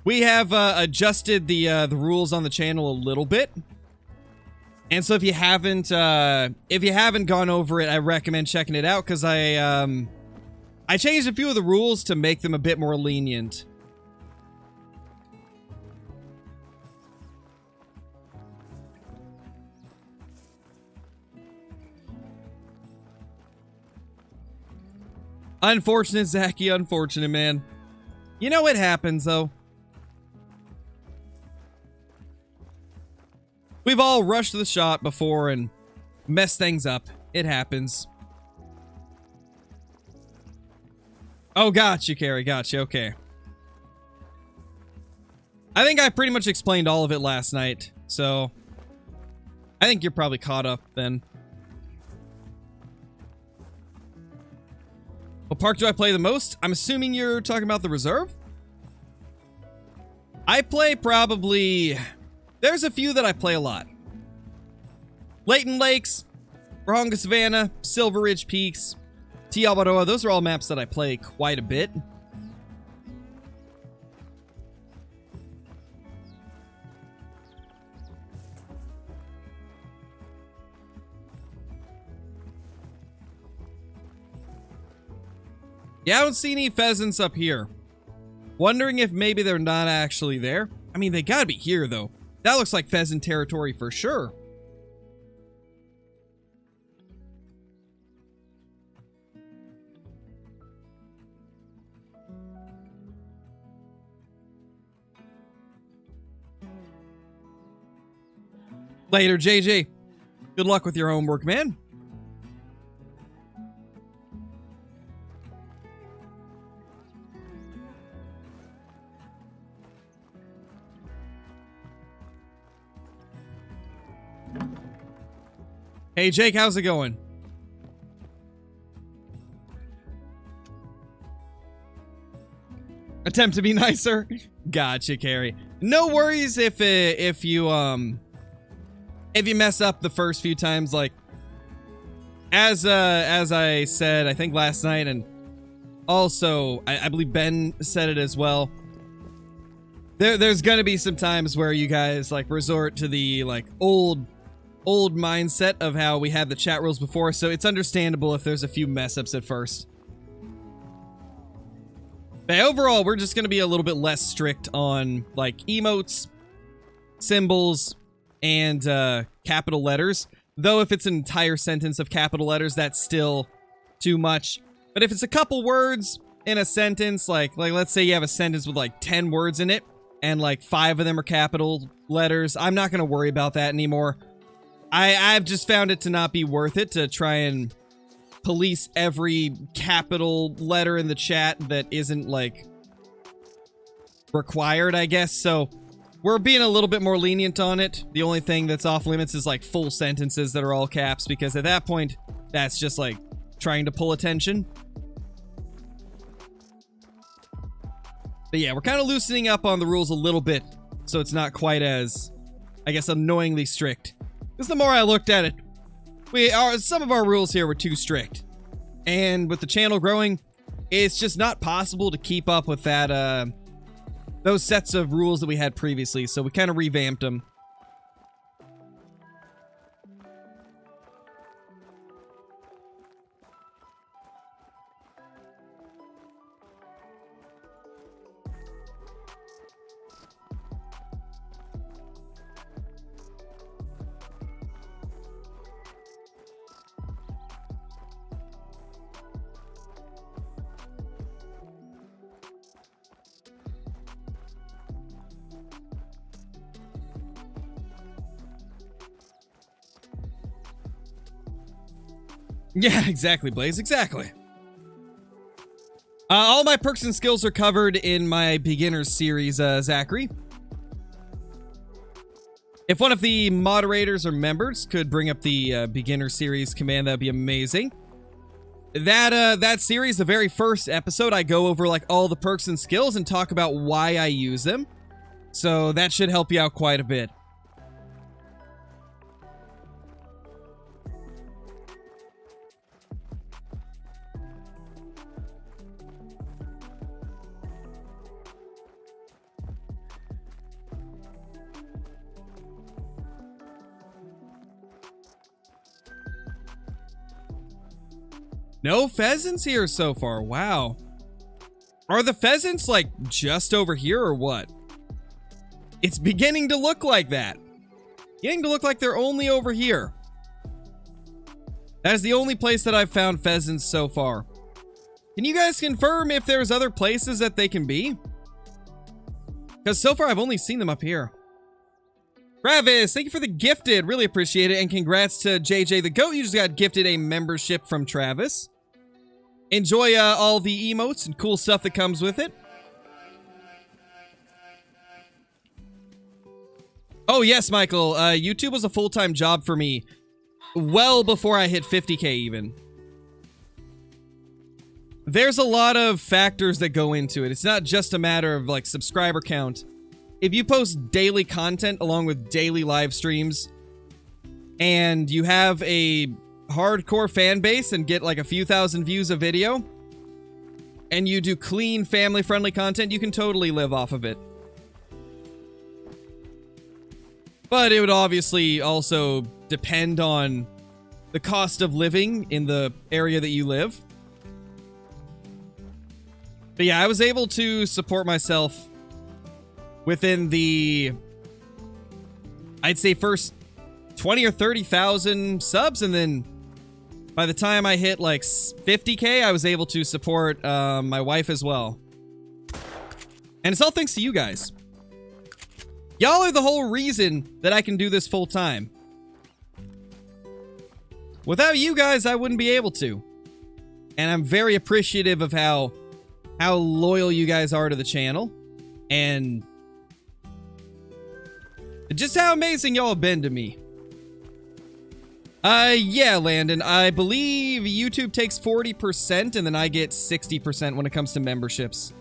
we have adjusted the rules on the channel a little bit. And so if you haven't gone over it, I recommend checking it out because I changed a few of the rules to make them a bit more lenient. Unfortunate, Zachy, unfortunate, man. You know it happens, though. We've all rushed the shot before and messed things up. It happens. Oh, gotcha, Carrie, gotcha, okay. I think I pretty much explained all of it last night, so I think you're probably caught up then. What park do I play the most? I'm assuming you're talking about the reserve? I play probably... There's a few that I play a lot. Leighton Lakes, Rahonga Savannah, Silver Ridge Peaks, T. Albaroa. Those are all maps that I play quite a bit. Yeah, I don't see any pheasants up here. Wondering if maybe they're not actually there. I mean, they gotta be here, though. That looks like pheasant territory for sure. Later, JJ. Good luck with your homework, man. Hey, Jake, how's it going? Attempt to be nicer. Gotcha, Carrie. No worries if you mess up the first few times. Like as I said, I think last night, and also I believe Ben said it as well. There's gonna be some times where you guys like resort to the like old mindset of how we had the chat rules before, so it's understandable if there's a few mess ups at first. But overall, we're just going to be a little bit less strict on like emotes, symbols, and capital letters. Though if it's an entire sentence of capital letters, that's still too much. But if it's a couple words in a sentence, like let's say you have a sentence with like 10 words in it, and like 5 of them are capital letters, I'm not going to worry about that anymore. I've just found it to not be worth it to try and police every capital letter in the chat that isn't, like, required, I guess. So we're being a little bit more lenient on it. The only thing that's off limits is, like, full sentences that are all caps, because at that point, that's just, like, trying to pull attention. But yeah, we're kind of loosening up on the rules a little bit, so it's not quite as, I guess, annoyingly strict. Because the more I looked at it, some of our rules here were too strict. And with the channel growing, it's just not possible to keep up with that, those sets of rules that we had previously, so we kind of revamped them. Yeah, exactly, Blaze, exactly. All my perks and skills are covered in my beginner series, Zachary. If one of the moderators or members could bring up the beginner series command, that'd be amazing. That series, the very first episode, I go over like all the perks and skills and talk about why I use them. So that should help you out quite a bit. No pheasants here so far. Wow. Are the pheasants like just over here or what? It's beginning to look like that. Beginning to look like they're only over here. That is the only place that I've found pheasants so far. Can you guys confirm if there's other places that they can be? Because so far I've only seen them up here. Travis, thank you for the gifted. Really appreciate it. And congrats to JJ the Goat. You just got gifted a membership from Travis. Enjoy all the emotes and cool stuff that comes with it. Oh, yes, Michael. YouTube was a full-time job for me well before I hit 50K even. There's a lot of factors that go into it. It's not just a matter of like subscriber count. If you post daily content along with daily live streams and you have a hardcore fan base and get like a few thousand views a video and you do clean family-friendly content, you can totally live off of it. But it would obviously also depend on the cost of living in the area that you live. But yeah, I was able to support myself within the, I'd say, first 20 or 30,000 subs, and then by the time I hit like 50K, I was able to support my wife as well. And it's all thanks to you guys. Y'all are the whole reason that I can do this full time. Without you guys, I wouldn't be able to. And I'm very appreciative of how loyal you guys are to the channel. And just how amazing y'all have been to me. Yeah, Landon. I believe YouTube takes 40% and then I get 60% when it comes to memberships.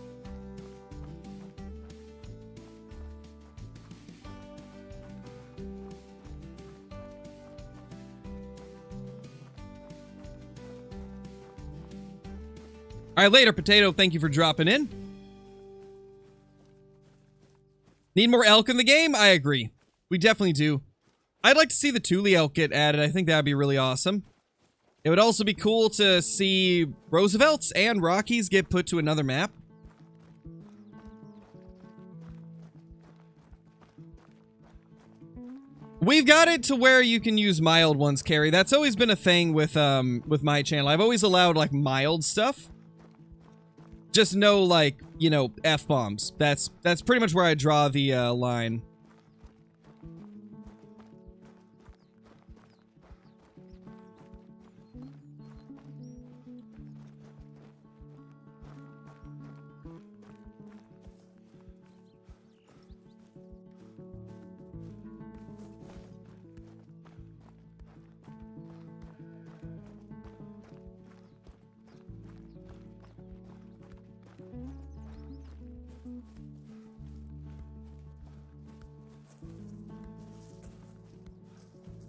All right, later, Potato. Thank you for dropping in. Need more elk in the game? I agree. We definitely do. I'd like to see the Thule elk get added. I think that'd be really awesome. It would also be cool to see Roosevelts and Rockies get put to another map. We've got it to where you can use mild ones, Carrie. That's always been a thing with my channel. I've always allowed, like, mild stuff. Just no, like, you know, F-bombs. That's pretty much where I draw the line.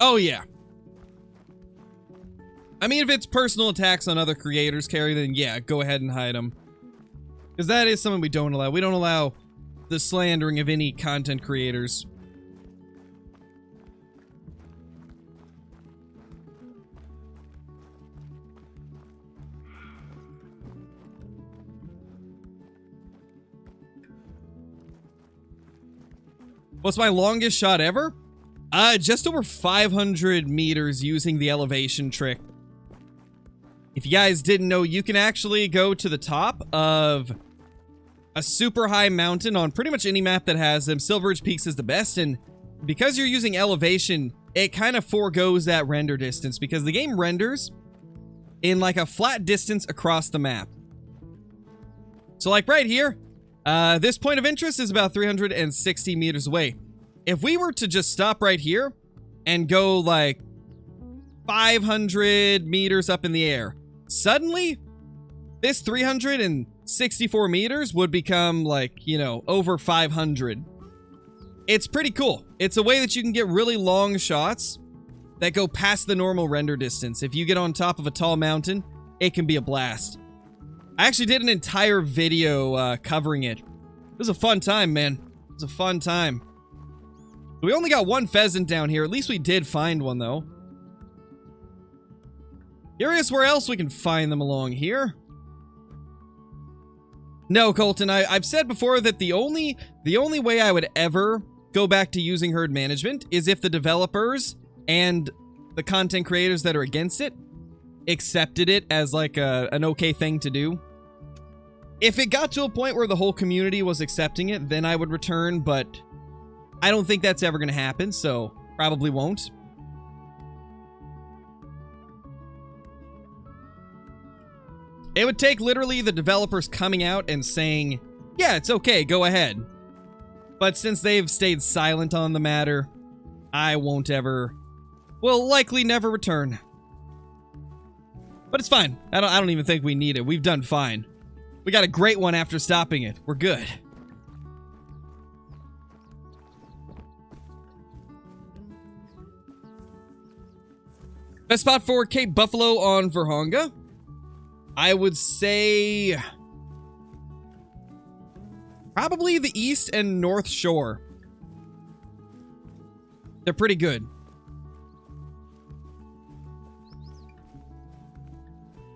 Oh, yeah. I mean, if it's personal attacks on other creators, Carrie, then yeah, go ahead and hide them. Because that is something we don't allow. We don't allow the slandering of any content creators. What's my longest shot ever? Just over 500 meters using the elevation trick. If you guys didn't know, you can actually go to the top of a super high mountain on pretty much any map that has them. Silveridge Peaks is the best, and because you're using elevation, it kind of forgoes that render distance because the game renders in like a flat distance across the map. So like right here, this point of interest is about 360 meters away. If we were to just stop right here and go like 500 meters up in the air, suddenly this 364 meters would become like, you know, over 500. It's pretty cool. It's a way that you can get really long shots that go past the normal render distance. If you get on top of a tall mountain, it can be a blast. I actually did an entire video covering it. It was a fun time, man. It was a fun time. We only got one pheasant down here. At least we did find one, though. Curious where else we can find them along here. No, Colton, I've said before that the only way I would ever go back to using herd management is if the developers and the content creators that are against it accepted it as like an okay thing to do. If it got to a point where the whole community was accepting it, then I would return, but I don't think that's ever going to happen, so probably won't. It would take literally the developers coming out and saying, yeah, it's okay, go ahead. But since they've stayed silent on the matter, I won't ever, will likely never return. But it's fine. I don't even think we need it. We've done fine. We got a great one after stopping it. We're good. Best spot for Cape Buffalo on Virhonga? I would say probably the east and north shore. They're pretty good.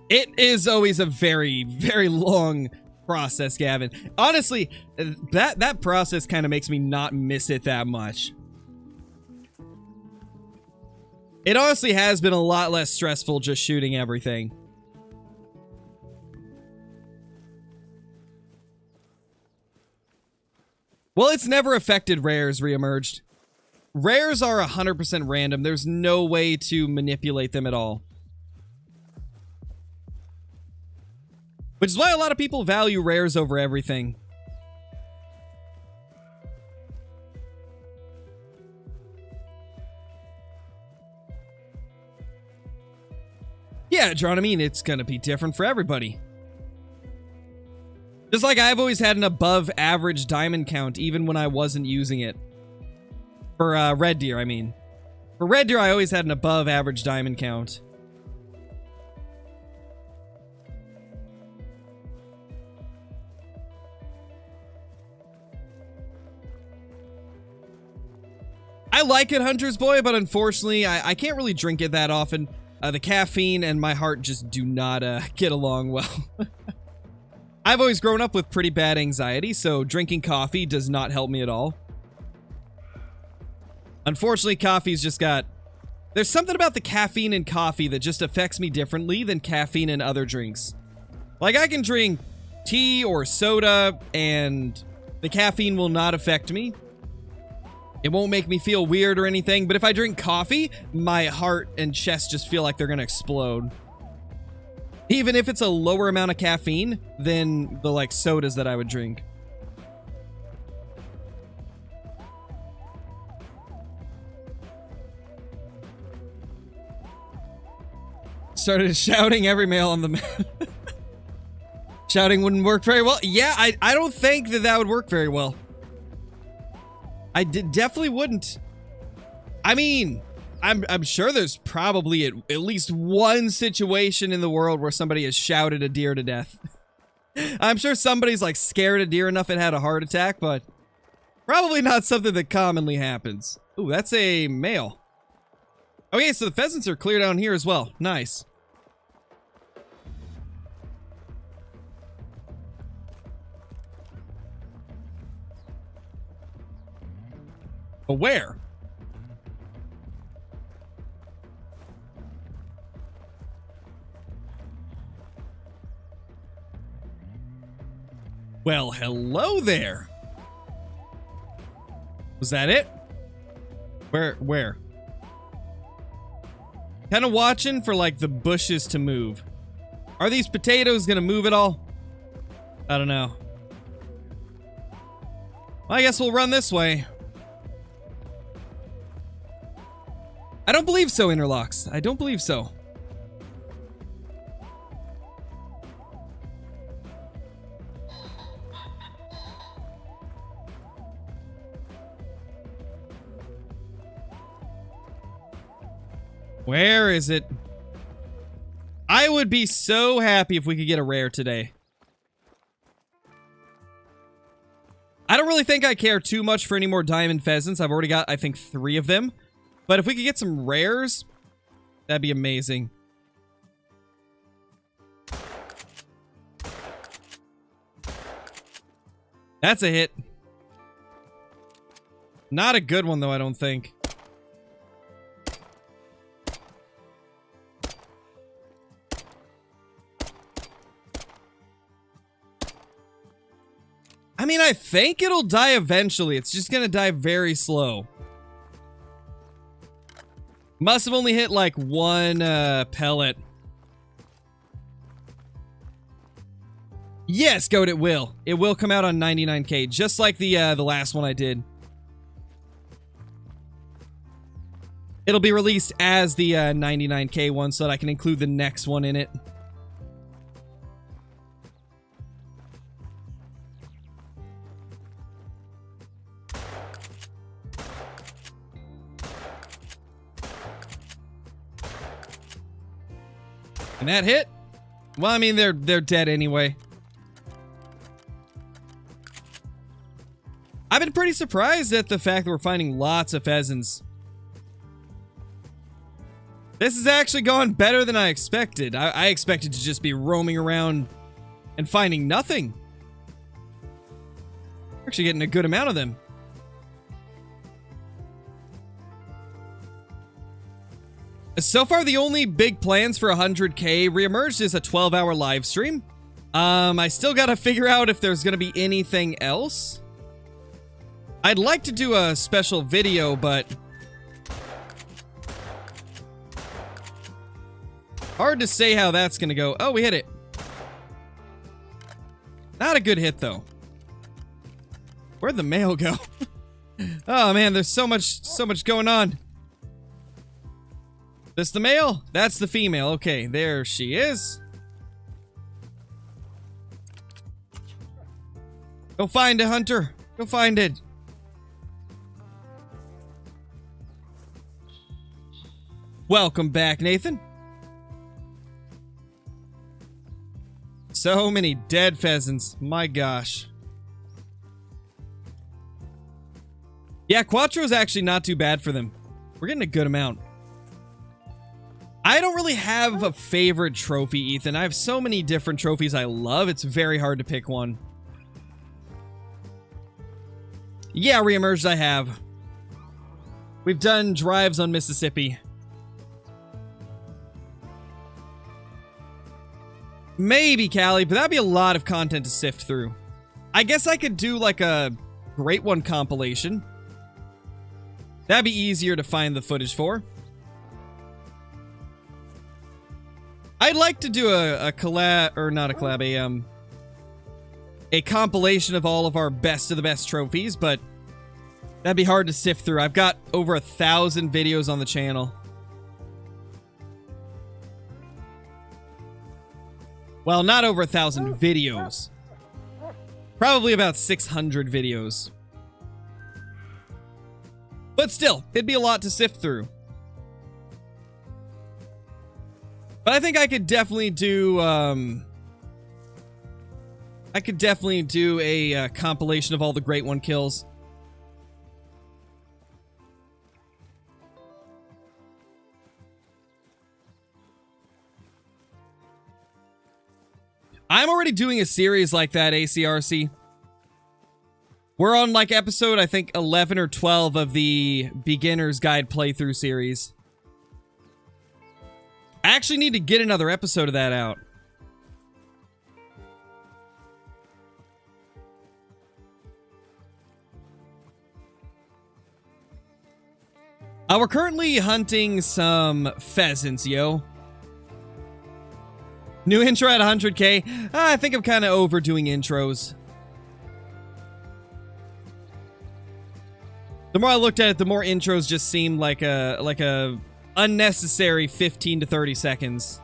It is always a very, very long process, Gavin. Honestly, that process kind of makes me not miss it that much. It honestly has been a lot less stressful just shooting everything. Well, it's never affected rares reemerged. Rares are 100% random. There's no way to manipulate them at all. Which is why a lot of people value rares over everything. Yeah, John, I mean, it's gonna be different for everybody. Just like I've always had an above average diamond count even when I wasn't using it. For red deer, I mean. For red deer, I always had an above average diamond count. I like it, Hunter's Boy, but unfortunately, I can't really drink it that often. The caffeine and my heart just do not get along well. I've always grown up with pretty bad anxiety, so drinking coffee does not help me at all. Unfortunately, coffee's just got... There's something about the caffeine in coffee that just affects me differently than caffeine in other drinks. Like, I can drink tea or soda, and the caffeine will not affect me. It won't make me feel weird or anything, but if I drink coffee, my heart and chest just feel like they're gonna explode. Even if it's a lower amount of caffeine than the, like, sodas that I would drink. Started shouting every male on the map. Shouting wouldn't work very well. Yeah, I don't think that would work very well. I definitely wouldn't. I mean, I'm sure there's probably at least one situation in the world where somebody has shouted a deer to death. I'm sure somebody's like scared a deer enough it had a heart attack, but probably not something that commonly happens. Ooh, that's a male. Okay, so the pheasants are clear down here as well. Nice. But where? Well, hello there. Was that it? Where? Kind of watching for like the bushes to move. Are these potatoes gonna move at all? I don't know. Well, I guess we'll run this way. I don't believe so, Interlocks. I don't believe so. Where is it? I would be so happy if we could get a rare today. I don't really think I care too much for any more diamond pheasants. I've already got, I think, 3 of them. But if we could get some rares, that'd be amazing. That's a hit. Not a good one, though, I don't think. I mean, I think it'll die eventually. It's just gonna die very slow. Must have only hit like 1 pellet. Yes, Goat, it will. It will come out on 99k, just like the last one I did. It'll be released as the 99k one so that I can include the next one in it. And that hit? Well, I mean, they're dead anyway. I've been pretty surprised at the fact that we're finding lots of pheasants. This is actually going better than I expected. I expected to just be roaming around and finding nothing. Actually getting a good amount of them. So far, the only big plans for 100k reemerged is a 12-hour live stream. I still gotta figure out if there's gonna be anything else. I'd like to do a special video, but hard to say how that's gonna go. Oh, we hit it. Not a good hit, though. Where'd the male go? Oh, man, there's so much going on. This the male? That's the female. Okay, there she is. Go find it, Hunter. Go find it. Welcome back, Nathan. So many dead pheasants. My gosh. Yeah, Cuatro's actually not too bad for them. We're getting a good amount. I don't really have a favorite trophy, Ethan. I have so many different trophies I love, it's very hard to pick one. Yeah, reemerged I have. We've done drives on Mississippi. Maybe, Callie, but that'd be a lot of content to sift through. I guess I could do like a Great One compilation. That'd be easier to find the footage for. I'd like to do a collab, or not a collab, a compilation of all of our best of the best trophies, but that'd be hard to sift through. I've got over 1,000 videos on the channel. Well, not over 1,000 videos. Probably about 600 videos. But still, it'd be a lot to sift through. But I think I could definitely do, a compilation of all the Great One kills. I'm already doing a series like that, ACRC. We're on, like, episode, I think, 11 or 12 of the Beginner's Guide playthrough series. I actually need to get another episode of that out. We're currently hunting some pheasants, yo. New intro at 100K. I think I'm kind of overdoing intros. The more I looked at it, the more intros just seemed like a unnecessary 15 to 30 seconds.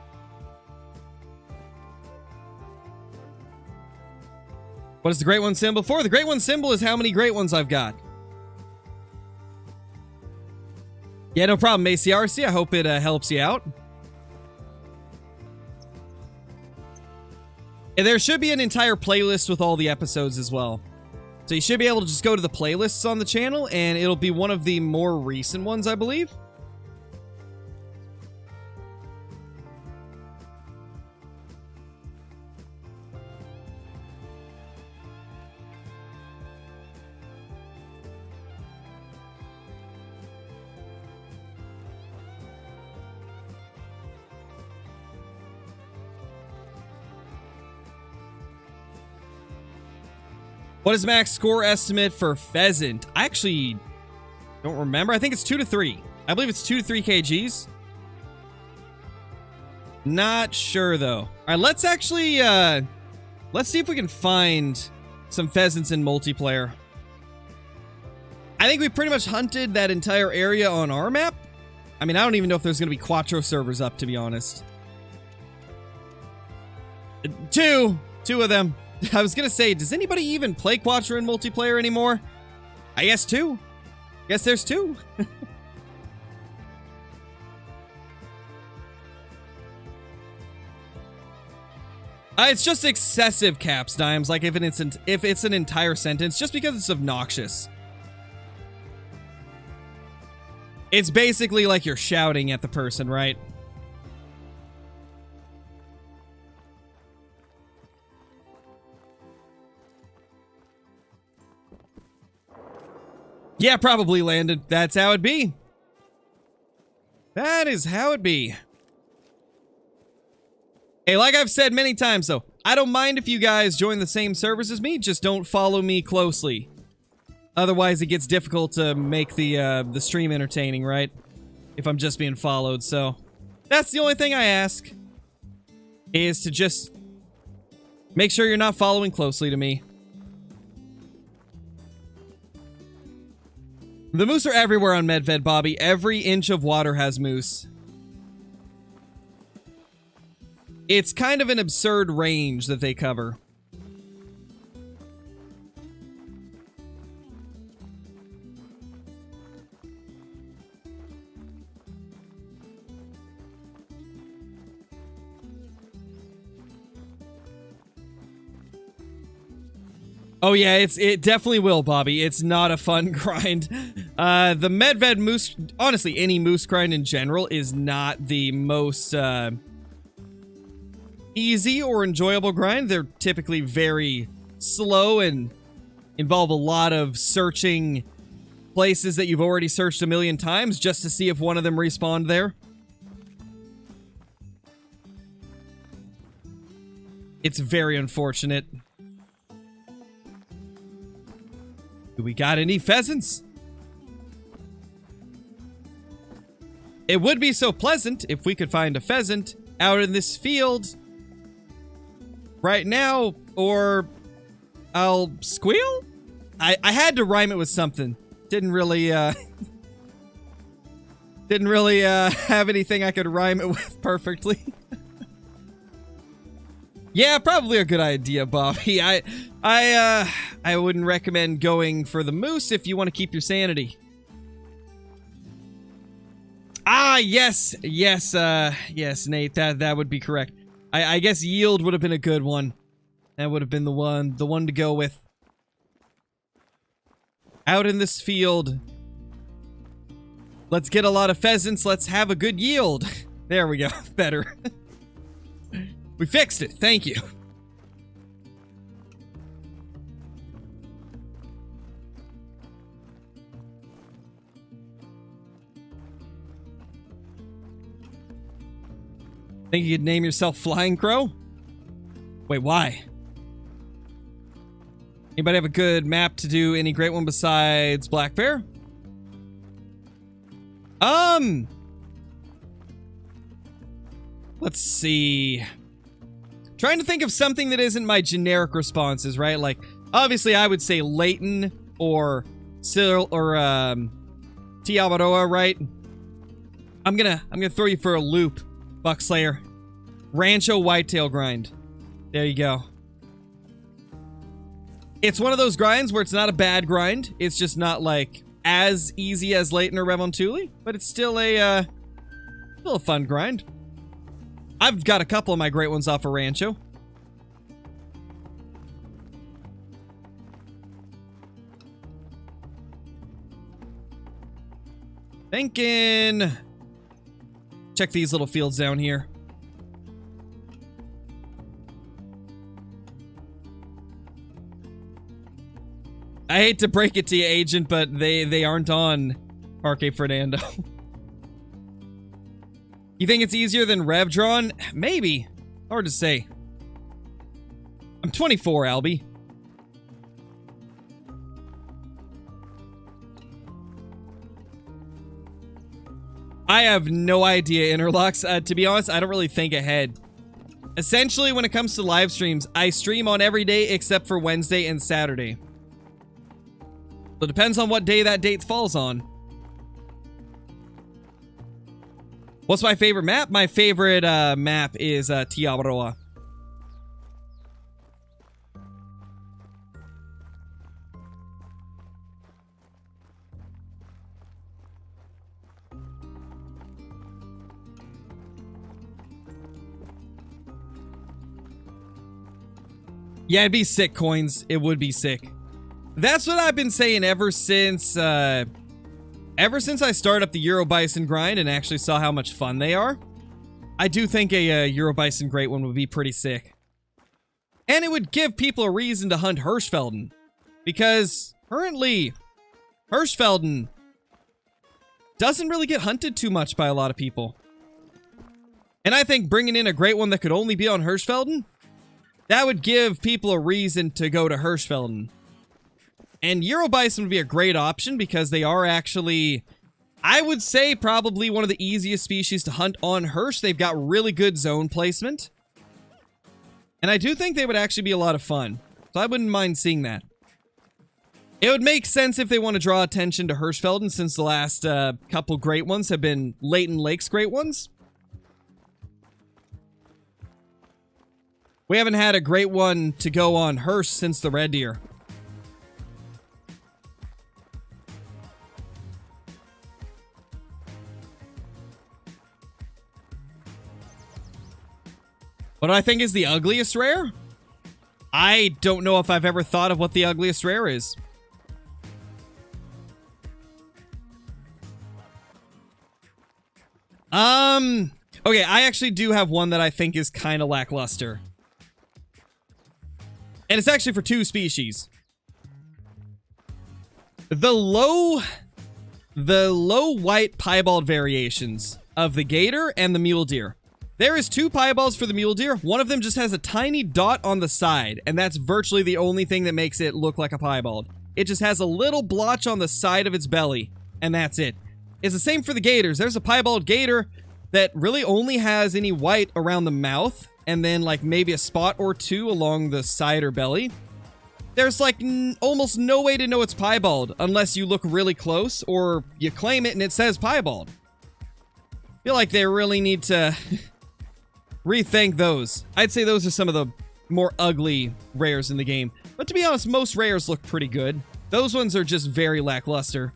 What is the Great One symbol for? The Great One symbol is how many Great Ones I've got. Yeah, no problem, ACRC. I hope it helps you out. And there should be an entire playlist with all the episodes as well. So you should be able to just go to the playlists on the channel, and it'll be one of the more recent ones, I believe. What is max score estimate for Pheasant? I actually don't remember. I think it's 2 to 3. I believe it's 2 to 3 kgs. Not sure, though. All right, let's actually, let's see if we can find some pheasants in multiplayer. I think we pretty much hunted that entire area on our map. I mean, I don't even know if there's going to be Cuatro servers up, to be honest. Two of them. I was going to say, does anybody even play Cuatro in multiplayer anymore? I guess 2. Guess there's 2. It's just excessive caps, Dimes. Like if it's an entire sentence, just because it's obnoxious. It's basically like you're shouting at the person, right? Yeah, probably, Landon. That's how it be. That is how it be. Hey, like I've said many times, though, I don't mind if you guys join the same servers as me, just don't follow me closely. Otherwise, it gets difficult to make the stream entertaining, right? If I'm just being followed, so... That's the only thing I ask. Is to just... make sure you're not following closely to me. The moose are everywhere on Medved, Bobby. Every inch of water has moose. It's kind of an absurd range that they cover. Oh yeah, it definitely will, Bobby. It's not a fun grind. The Medved moose, honestly, any moose grind in general is not the most easy or enjoyable grind. They're typically very slow and involve a lot of searching places that you've already searched a million times just to see if one of them respawned there. It's very unfortunate. Do we got any pheasants? It would be so pleasant if we could find a pheasant out in this field right now, or I'll squeal? I had to rhyme it with something. Didn't really have anything I could rhyme it with perfectly. Yeah, probably a good idea, Bobby. I wouldn't recommend going for the moose if you want to keep your sanity. Ah, yes, Nate, that would be correct. I guess yield would have been a good one. That would have been the one to go with. Out in this field. Let's get a lot of pheasants. Let's have a good yield. There we go. Better. We fixed it. Thank you. Think you could name yourself Flying Crow? Wait, why? Anybody have a good map to do any great one besides Black Bear? Let's see. Trying to think of something that isn't my generic responses, right? Like, obviously I would say Leighton or Cyril or Tiabaroa, right? I'm gonna throw you for a loop, Buckslayer. Rancho Whitetail Grind. There you go. It's one of those grinds where it's not a bad grind. It's just not like as easy as Leighton or Revontuli, but it's still a fun grind. I've got a couple of my great ones off of Rancho. Thinking. Check these little fields down here. I hate to break it to you, Agent, but they aren't on Parque Fernando. You think it's easier than Rev Drawn? Maybe. Hard to say. I'm 24, Albie. I have no idea, Interlocks. To be honest, I don't really think ahead. Essentially, when it comes to live streams, I stream on every day except for Wednesday and Saturday. So it depends on what day that date falls on. What's my favorite map? My favorite map is Tiabaroa. Yeah, it'd be sick, Coins. It would be sick. That's what I've been saying ever since I started up the Euro Bison grind and actually saw how much fun they are. I do think a Euro Bison Great One would be pretty sick. And it would give people a reason to hunt Hirschfelden. Because currently, Hirschfelden doesn't really get hunted too much by a lot of people. And I think bringing in a Great One that could only be on Hirschfelden, that would give people a reason to go to Hirschfelden. And Euro Bison would be a great option because they are actually, I would say, probably one of the easiest species to hunt on Hirsch. They've got really good zone placement. And I do think they would actually be a lot of fun. So I wouldn't mind seeing that. It would make sense if they want to draw attention to Hirschfelden since the last couple great ones have been Leighton Lakes great ones. We haven't had a great one to go on Hirsch since the Red Deer. What do I think is the ugliest rare? I don't know if I've ever thought of what the ugliest rare is. Okay, I actually do have one that I think is kind of lackluster. And it's actually for two species. The low white piebald variations of the gator and the mule deer. There is two piebalds for the mule deer. One of them just has a tiny dot on the side, and that's virtually the only thing that makes it look like a piebald. It just has a little blotch on the side of its belly, and that's it. It's the same for the gators. There's a piebald gator that really only has any white around the mouth, and then like maybe a spot or two along the side or belly. There's like almost no way to know it's piebald unless you look really close or you claim it and it says piebald. I feel like they really need to rethink those. I'd say those are some of the more ugly rares in the game. But to be honest, most rares look pretty good. Those ones are just very lackluster.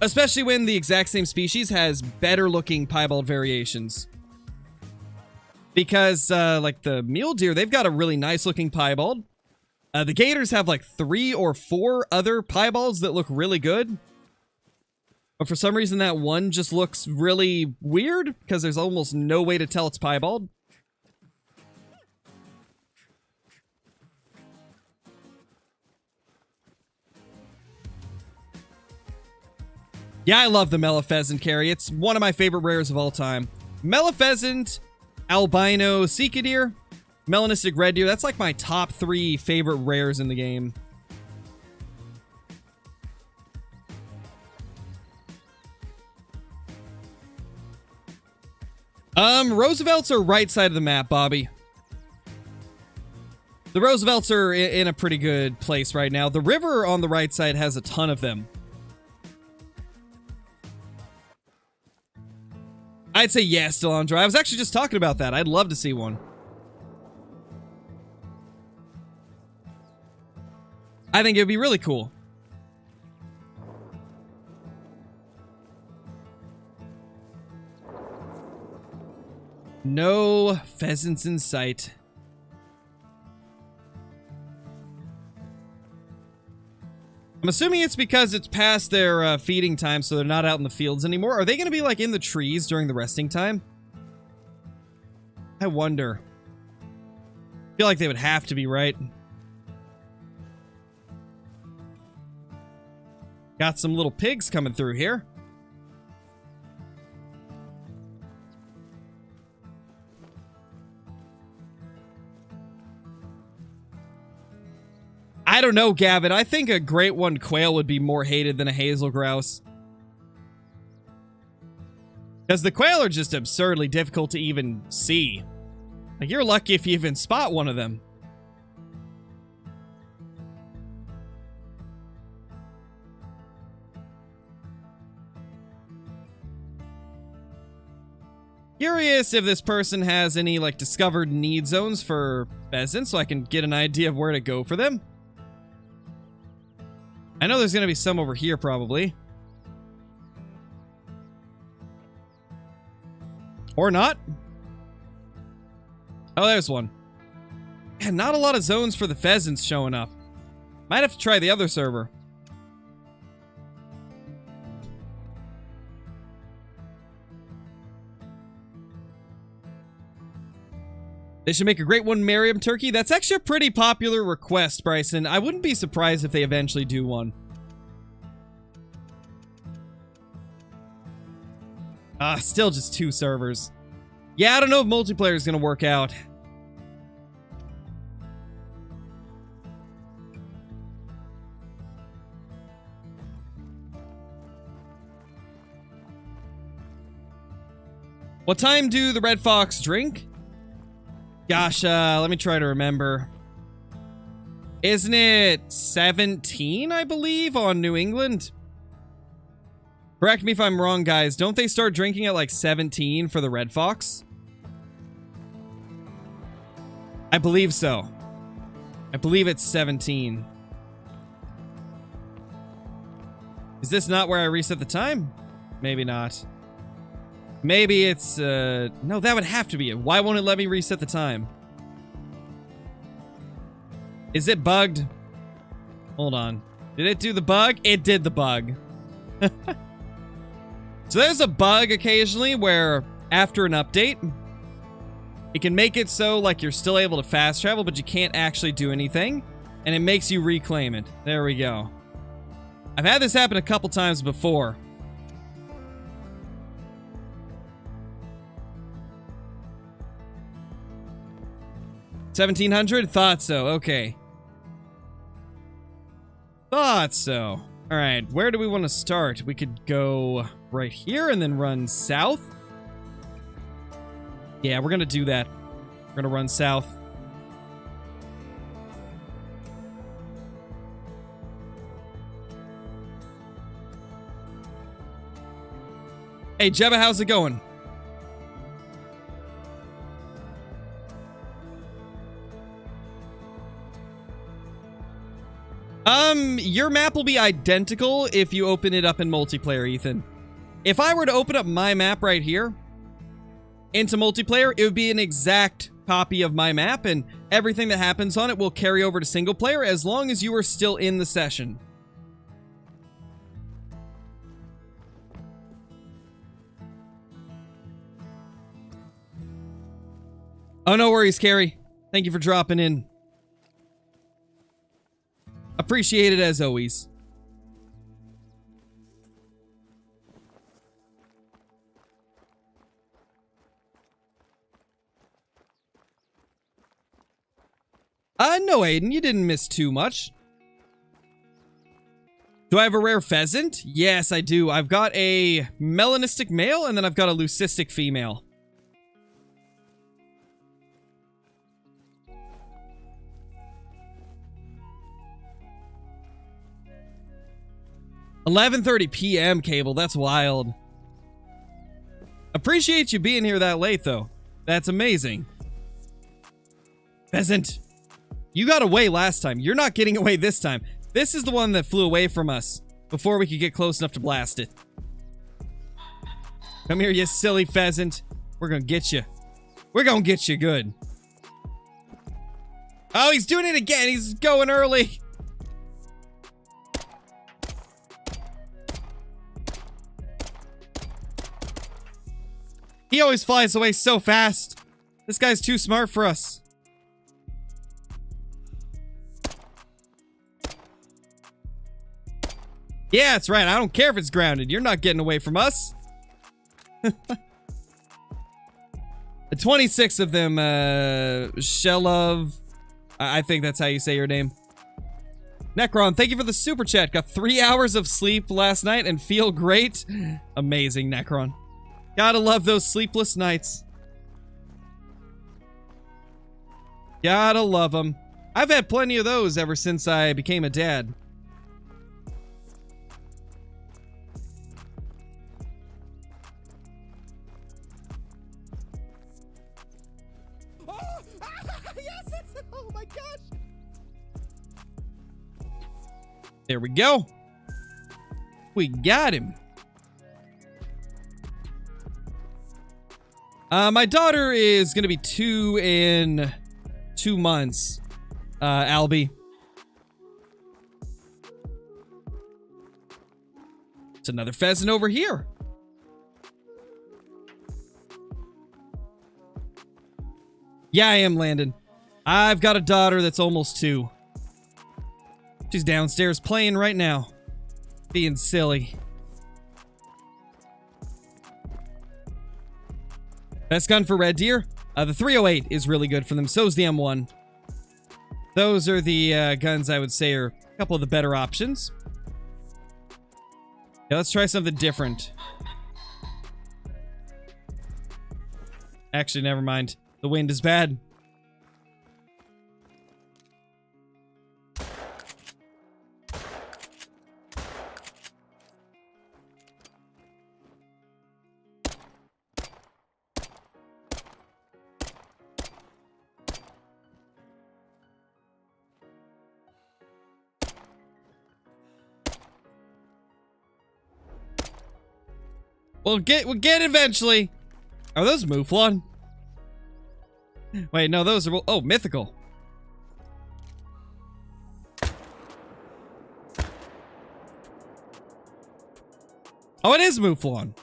Especially when the exact same species has better looking piebald variations. Because, like the mule deer, they've got a really nice looking piebald. The gators have like 3 or 4 other piebalds that look really good. But for some reason that one just looks really weird because there's almost no way to tell it's piebald. Yeah, I love the Mellow Pheasant carry. It's one of my favorite rares of all time. Mellow Pheasant, Albino Sika Deer, Melanistic Red Deer. That's like my top 3 favorite rares in the game. Roosevelt's are right side of the map, Bobby. The Roosevelt's are in a pretty good place right now. The river on the right side has a ton of them. I'd say yeah, still on dry. I was actually just talking about that. I'd love to see one. I think it would be really cool. No pheasants in sight. I'm assuming it's because it's past their feeding time, so they're not out in the fields anymore. Are they going to be, like, in the trees during the resting time? I wonder. I feel like they would have to be, right? Got some little pigs coming through here. I don't know, Gavin. I think a great one quail would be more hated than a hazel grouse. Because the quail are just absurdly difficult to even see. Like, you're lucky if you even spot one of them. Curious if this person has any, like, discovered need zones for pheasants, so I can get an idea of where to go for them. I know there's going to be some over here, probably. Or not. Oh, there's one. And not a lot of zones for the pheasants showing up. Might have to try the other server. They should make a great one, Merriam Turkey. That's actually a pretty popular request, Bryson. I wouldn't be surprised if they eventually do one. Still just 2 servers. Yeah, I don't know if multiplayer is going to work out. What time do the Red Fox drink? Gosh, let me try to remember. Isn't it 17, I believe, on New England? Correct me if I'm wrong, guys. Don't they start drinking at like 17 for the Red Fox? I believe so. I believe it's 17. Is this not where I reset the time? Maybe not. Maybe it's, no, that would have to be it. Why won't it let me reset the time? Is it bugged? Hold on. Did it do the bug? It did the bug. So there's a bug occasionally where after an update, it can make it so like you're still able to fast travel, but you can't actually do anything. And it makes you reclaim it. There we go. I've had this happen a couple times before. $1,700? Thought so. Okay. Thought so. Alright, where do we want to start? We could go right here and then run south. Yeah, we're going to do that. We're going to run south. Hey, Jebba, how's it going? Your map will be identical if you open it up in multiplayer, Ethan. If I were to open up my map right here into multiplayer, it would be an exact copy of my map, and everything that happens on it will carry over to single player as long as you are still in the session. Oh, no worries, Carrie. Thank you for dropping in. Appreciate it as always. No, Aiden, you didn't miss too much. Do I have a rare pheasant? Yes, I do. I've got a melanistic male, and then I've got a leucistic female. 11:30 p.m. Cable. That's wild. Appreciate you being here that late, though. That's amazing. Pheasant, you got away last time. You're not getting away this time. This is the one that flew away from us before we could get close enough to blast it. Come here, you silly pheasant. We're gonna get you. We're gonna get you good. Oh, he's doing it again. He's going early. He always flies away so fast. This guy's too smart for us. Yeah, that's right. I don't care if it's grounded. You're not getting away from us. 26 of them, Shelov. I think that's how you say your name. Necron, thank you for the super chat. Got 3 hours of sleep last night and feel great. Amazing, Necron. Gotta love those sleepless nights. Gotta love them. I've had plenty of those ever since I became a dad. Oh my gosh. There we go. We got him. My daughter is gonna be 2 in 2 months. Albie. It's another pheasant over here. Yeah, I am, Landon. I've got a daughter that's almost 2. She's downstairs playing right now. Being silly. Best gun for red deer? The 308 is really good for them. So's the M1. Those are the guns I would say are a couple of the better options. Yeah, let's try something different. Actually, never mind. The wind is bad. We'll get eventually. Are those Mouflon? Wait, no, those are... Oh, mythical. Oh, it is Mouflon.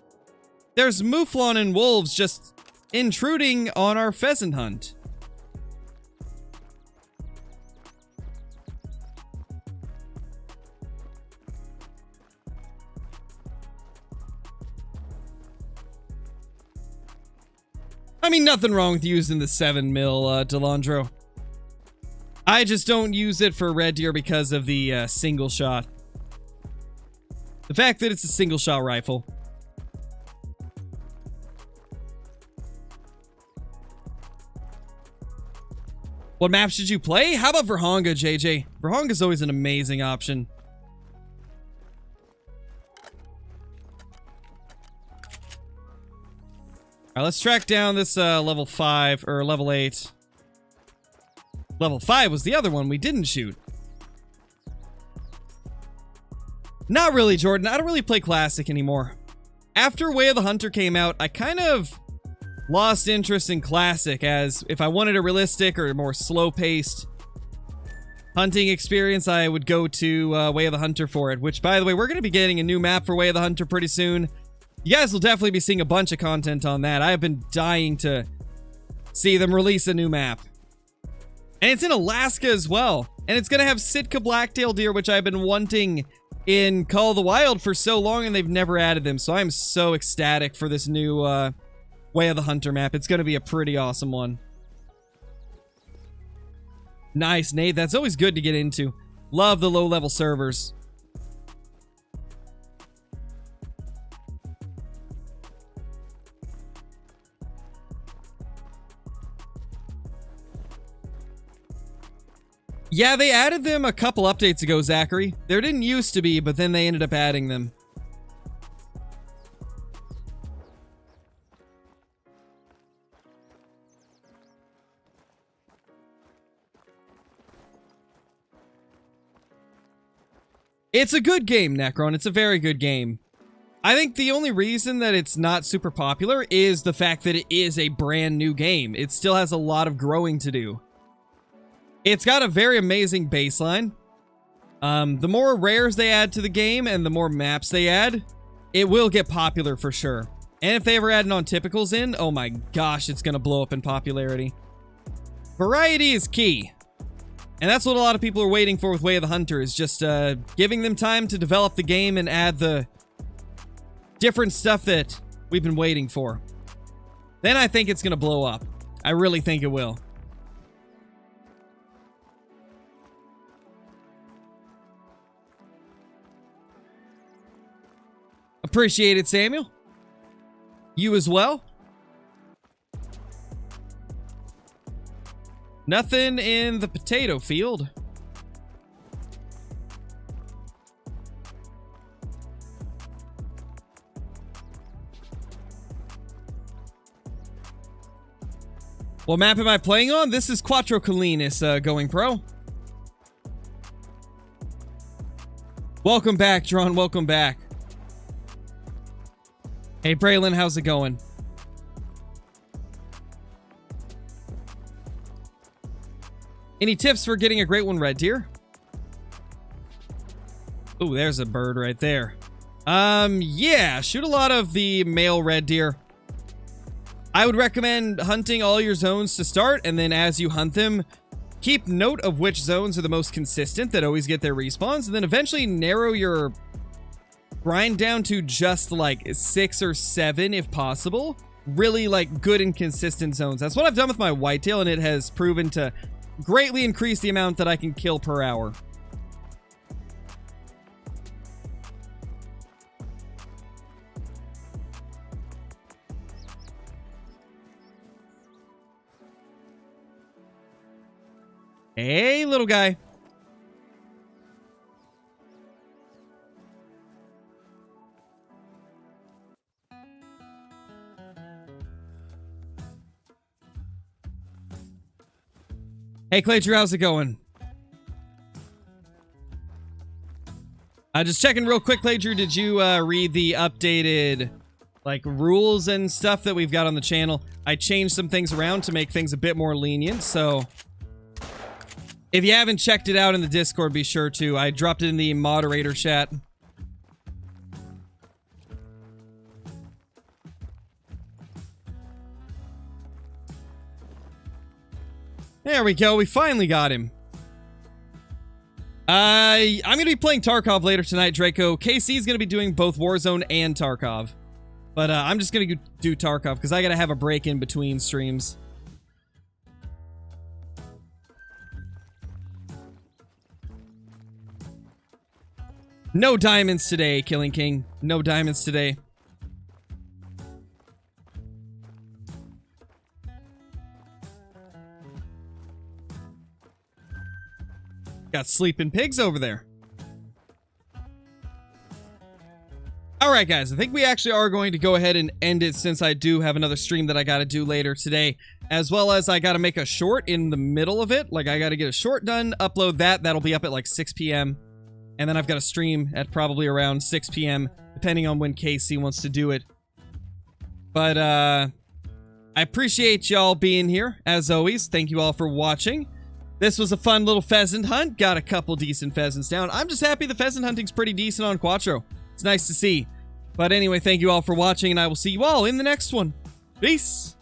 There's Mouflon and wolves just intruding on our pheasant hunt. I mean, nothing wrong with using the 7mm Delandro. I just don't use it for red deer because of the single shot. The fact that it's a single shot rifle. What maps did you play? How about Verhonga, JJ? Verhonga's always an amazing option. Alright, let's track down this level 5, or level 8. Level 5 was the other one we didn't shoot. Not really, Jordan. I don't really play Classic anymore. After Way of the Hunter came out, I kind of lost interest in Classic, as if I wanted a realistic or more slow-paced hunting experience, I would go to Way of the Hunter for it. Which, by the way, we're going to be getting a new map for Way of the Hunter pretty soon. You guys will definitely be seeing a bunch of content on that. I have been dying to see them release a new map. And it's in Alaska as well. And it's going to have Sitka blacktail deer, which I've been wanting in Call of the Wild for so long, and they've never added them. So I'm so ecstatic for this new Way of the Hunter map. It's going to be a pretty awesome one. Nice, Nate. That's always good to get into. Love the low-level servers. Yeah, they added them a couple updates ago, Zachary. There didn't used to be, but then they ended up adding them. It's a good game, Necron. It's a very good game. I think the only reason that it's not super popular is the fact that it is a brand new game. It still has a lot of growing to do. It's got a very amazing baseline. The more rares they add to the game and the more maps they add, it will get popular for sure. And if they ever add non-typicals in, oh my gosh, it's going to blow up in popularity. Variety is key. And that's what a lot of people are waiting for with Way of the Hunter, is just giving them time to develop the game and add the different stuff that we've been waiting for. Then I think it's going to blow up. I really think it will. Appreciate it, Samuel. You as well. Nothing in the potato field. What map am I playing on? This is Cuatro Colinas going pro. Welcome back, Drawn. Welcome back. Hey, Braylon, how's it going? Any tips for getting a great one, Red Deer? Ooh, there's a bird right there. Yeah, shoot a lot of the male red deer. I would recommend hunting all your zones to start, and then as you hunt them, keep note of which zones are the most consistent that always get their respawns, and then eventually narrow your grind down to just like 6 or 7 if possible. Really like good and consistent zones. That's what I've done with my whitetail, and it has proven to greatly increase the amount that I can kill per hour. Hey, little guy. Hey, Claytor, how's it going? Just checking real quick, Claytor, did you read the updated like rules and stuff that we've got on the channel? I changed some things around to make things a bit more lenient, so if you haven't checked it out in the Discord, be sure to. I dropped it in the moderator chat. There we go. We finally got him. I'm going to be playing Tarkov later tonight, Draco. KC's going to be doing both Warzone and Tarkov. But I'm just going to do Tarkov because I got to have a break in between streams. No diamonds today, Killing King. No diamonds today. Got sleeping pigs over there. Alright guys, I think we actually are going to go ahead and end it since I do have another stream that I gotta do later today. As well as I gotta make a short in the middle of it. Like I gotta get a short done, upload that. That'll be up at like 6 p.m. And then I've got a stream at probably around 6 p.m. depending on when KC wants to do it. But I appreciate y'all being here, as always. Thank you all for watching. This was a fun little pheasant hunt. Got a couple decent pheasants down. I'm just happy the pheasant hunting's pretty decent on Cuatro. It's nice to see. But anyway, thank you all for watching, and I will see you all in the next one. Peace!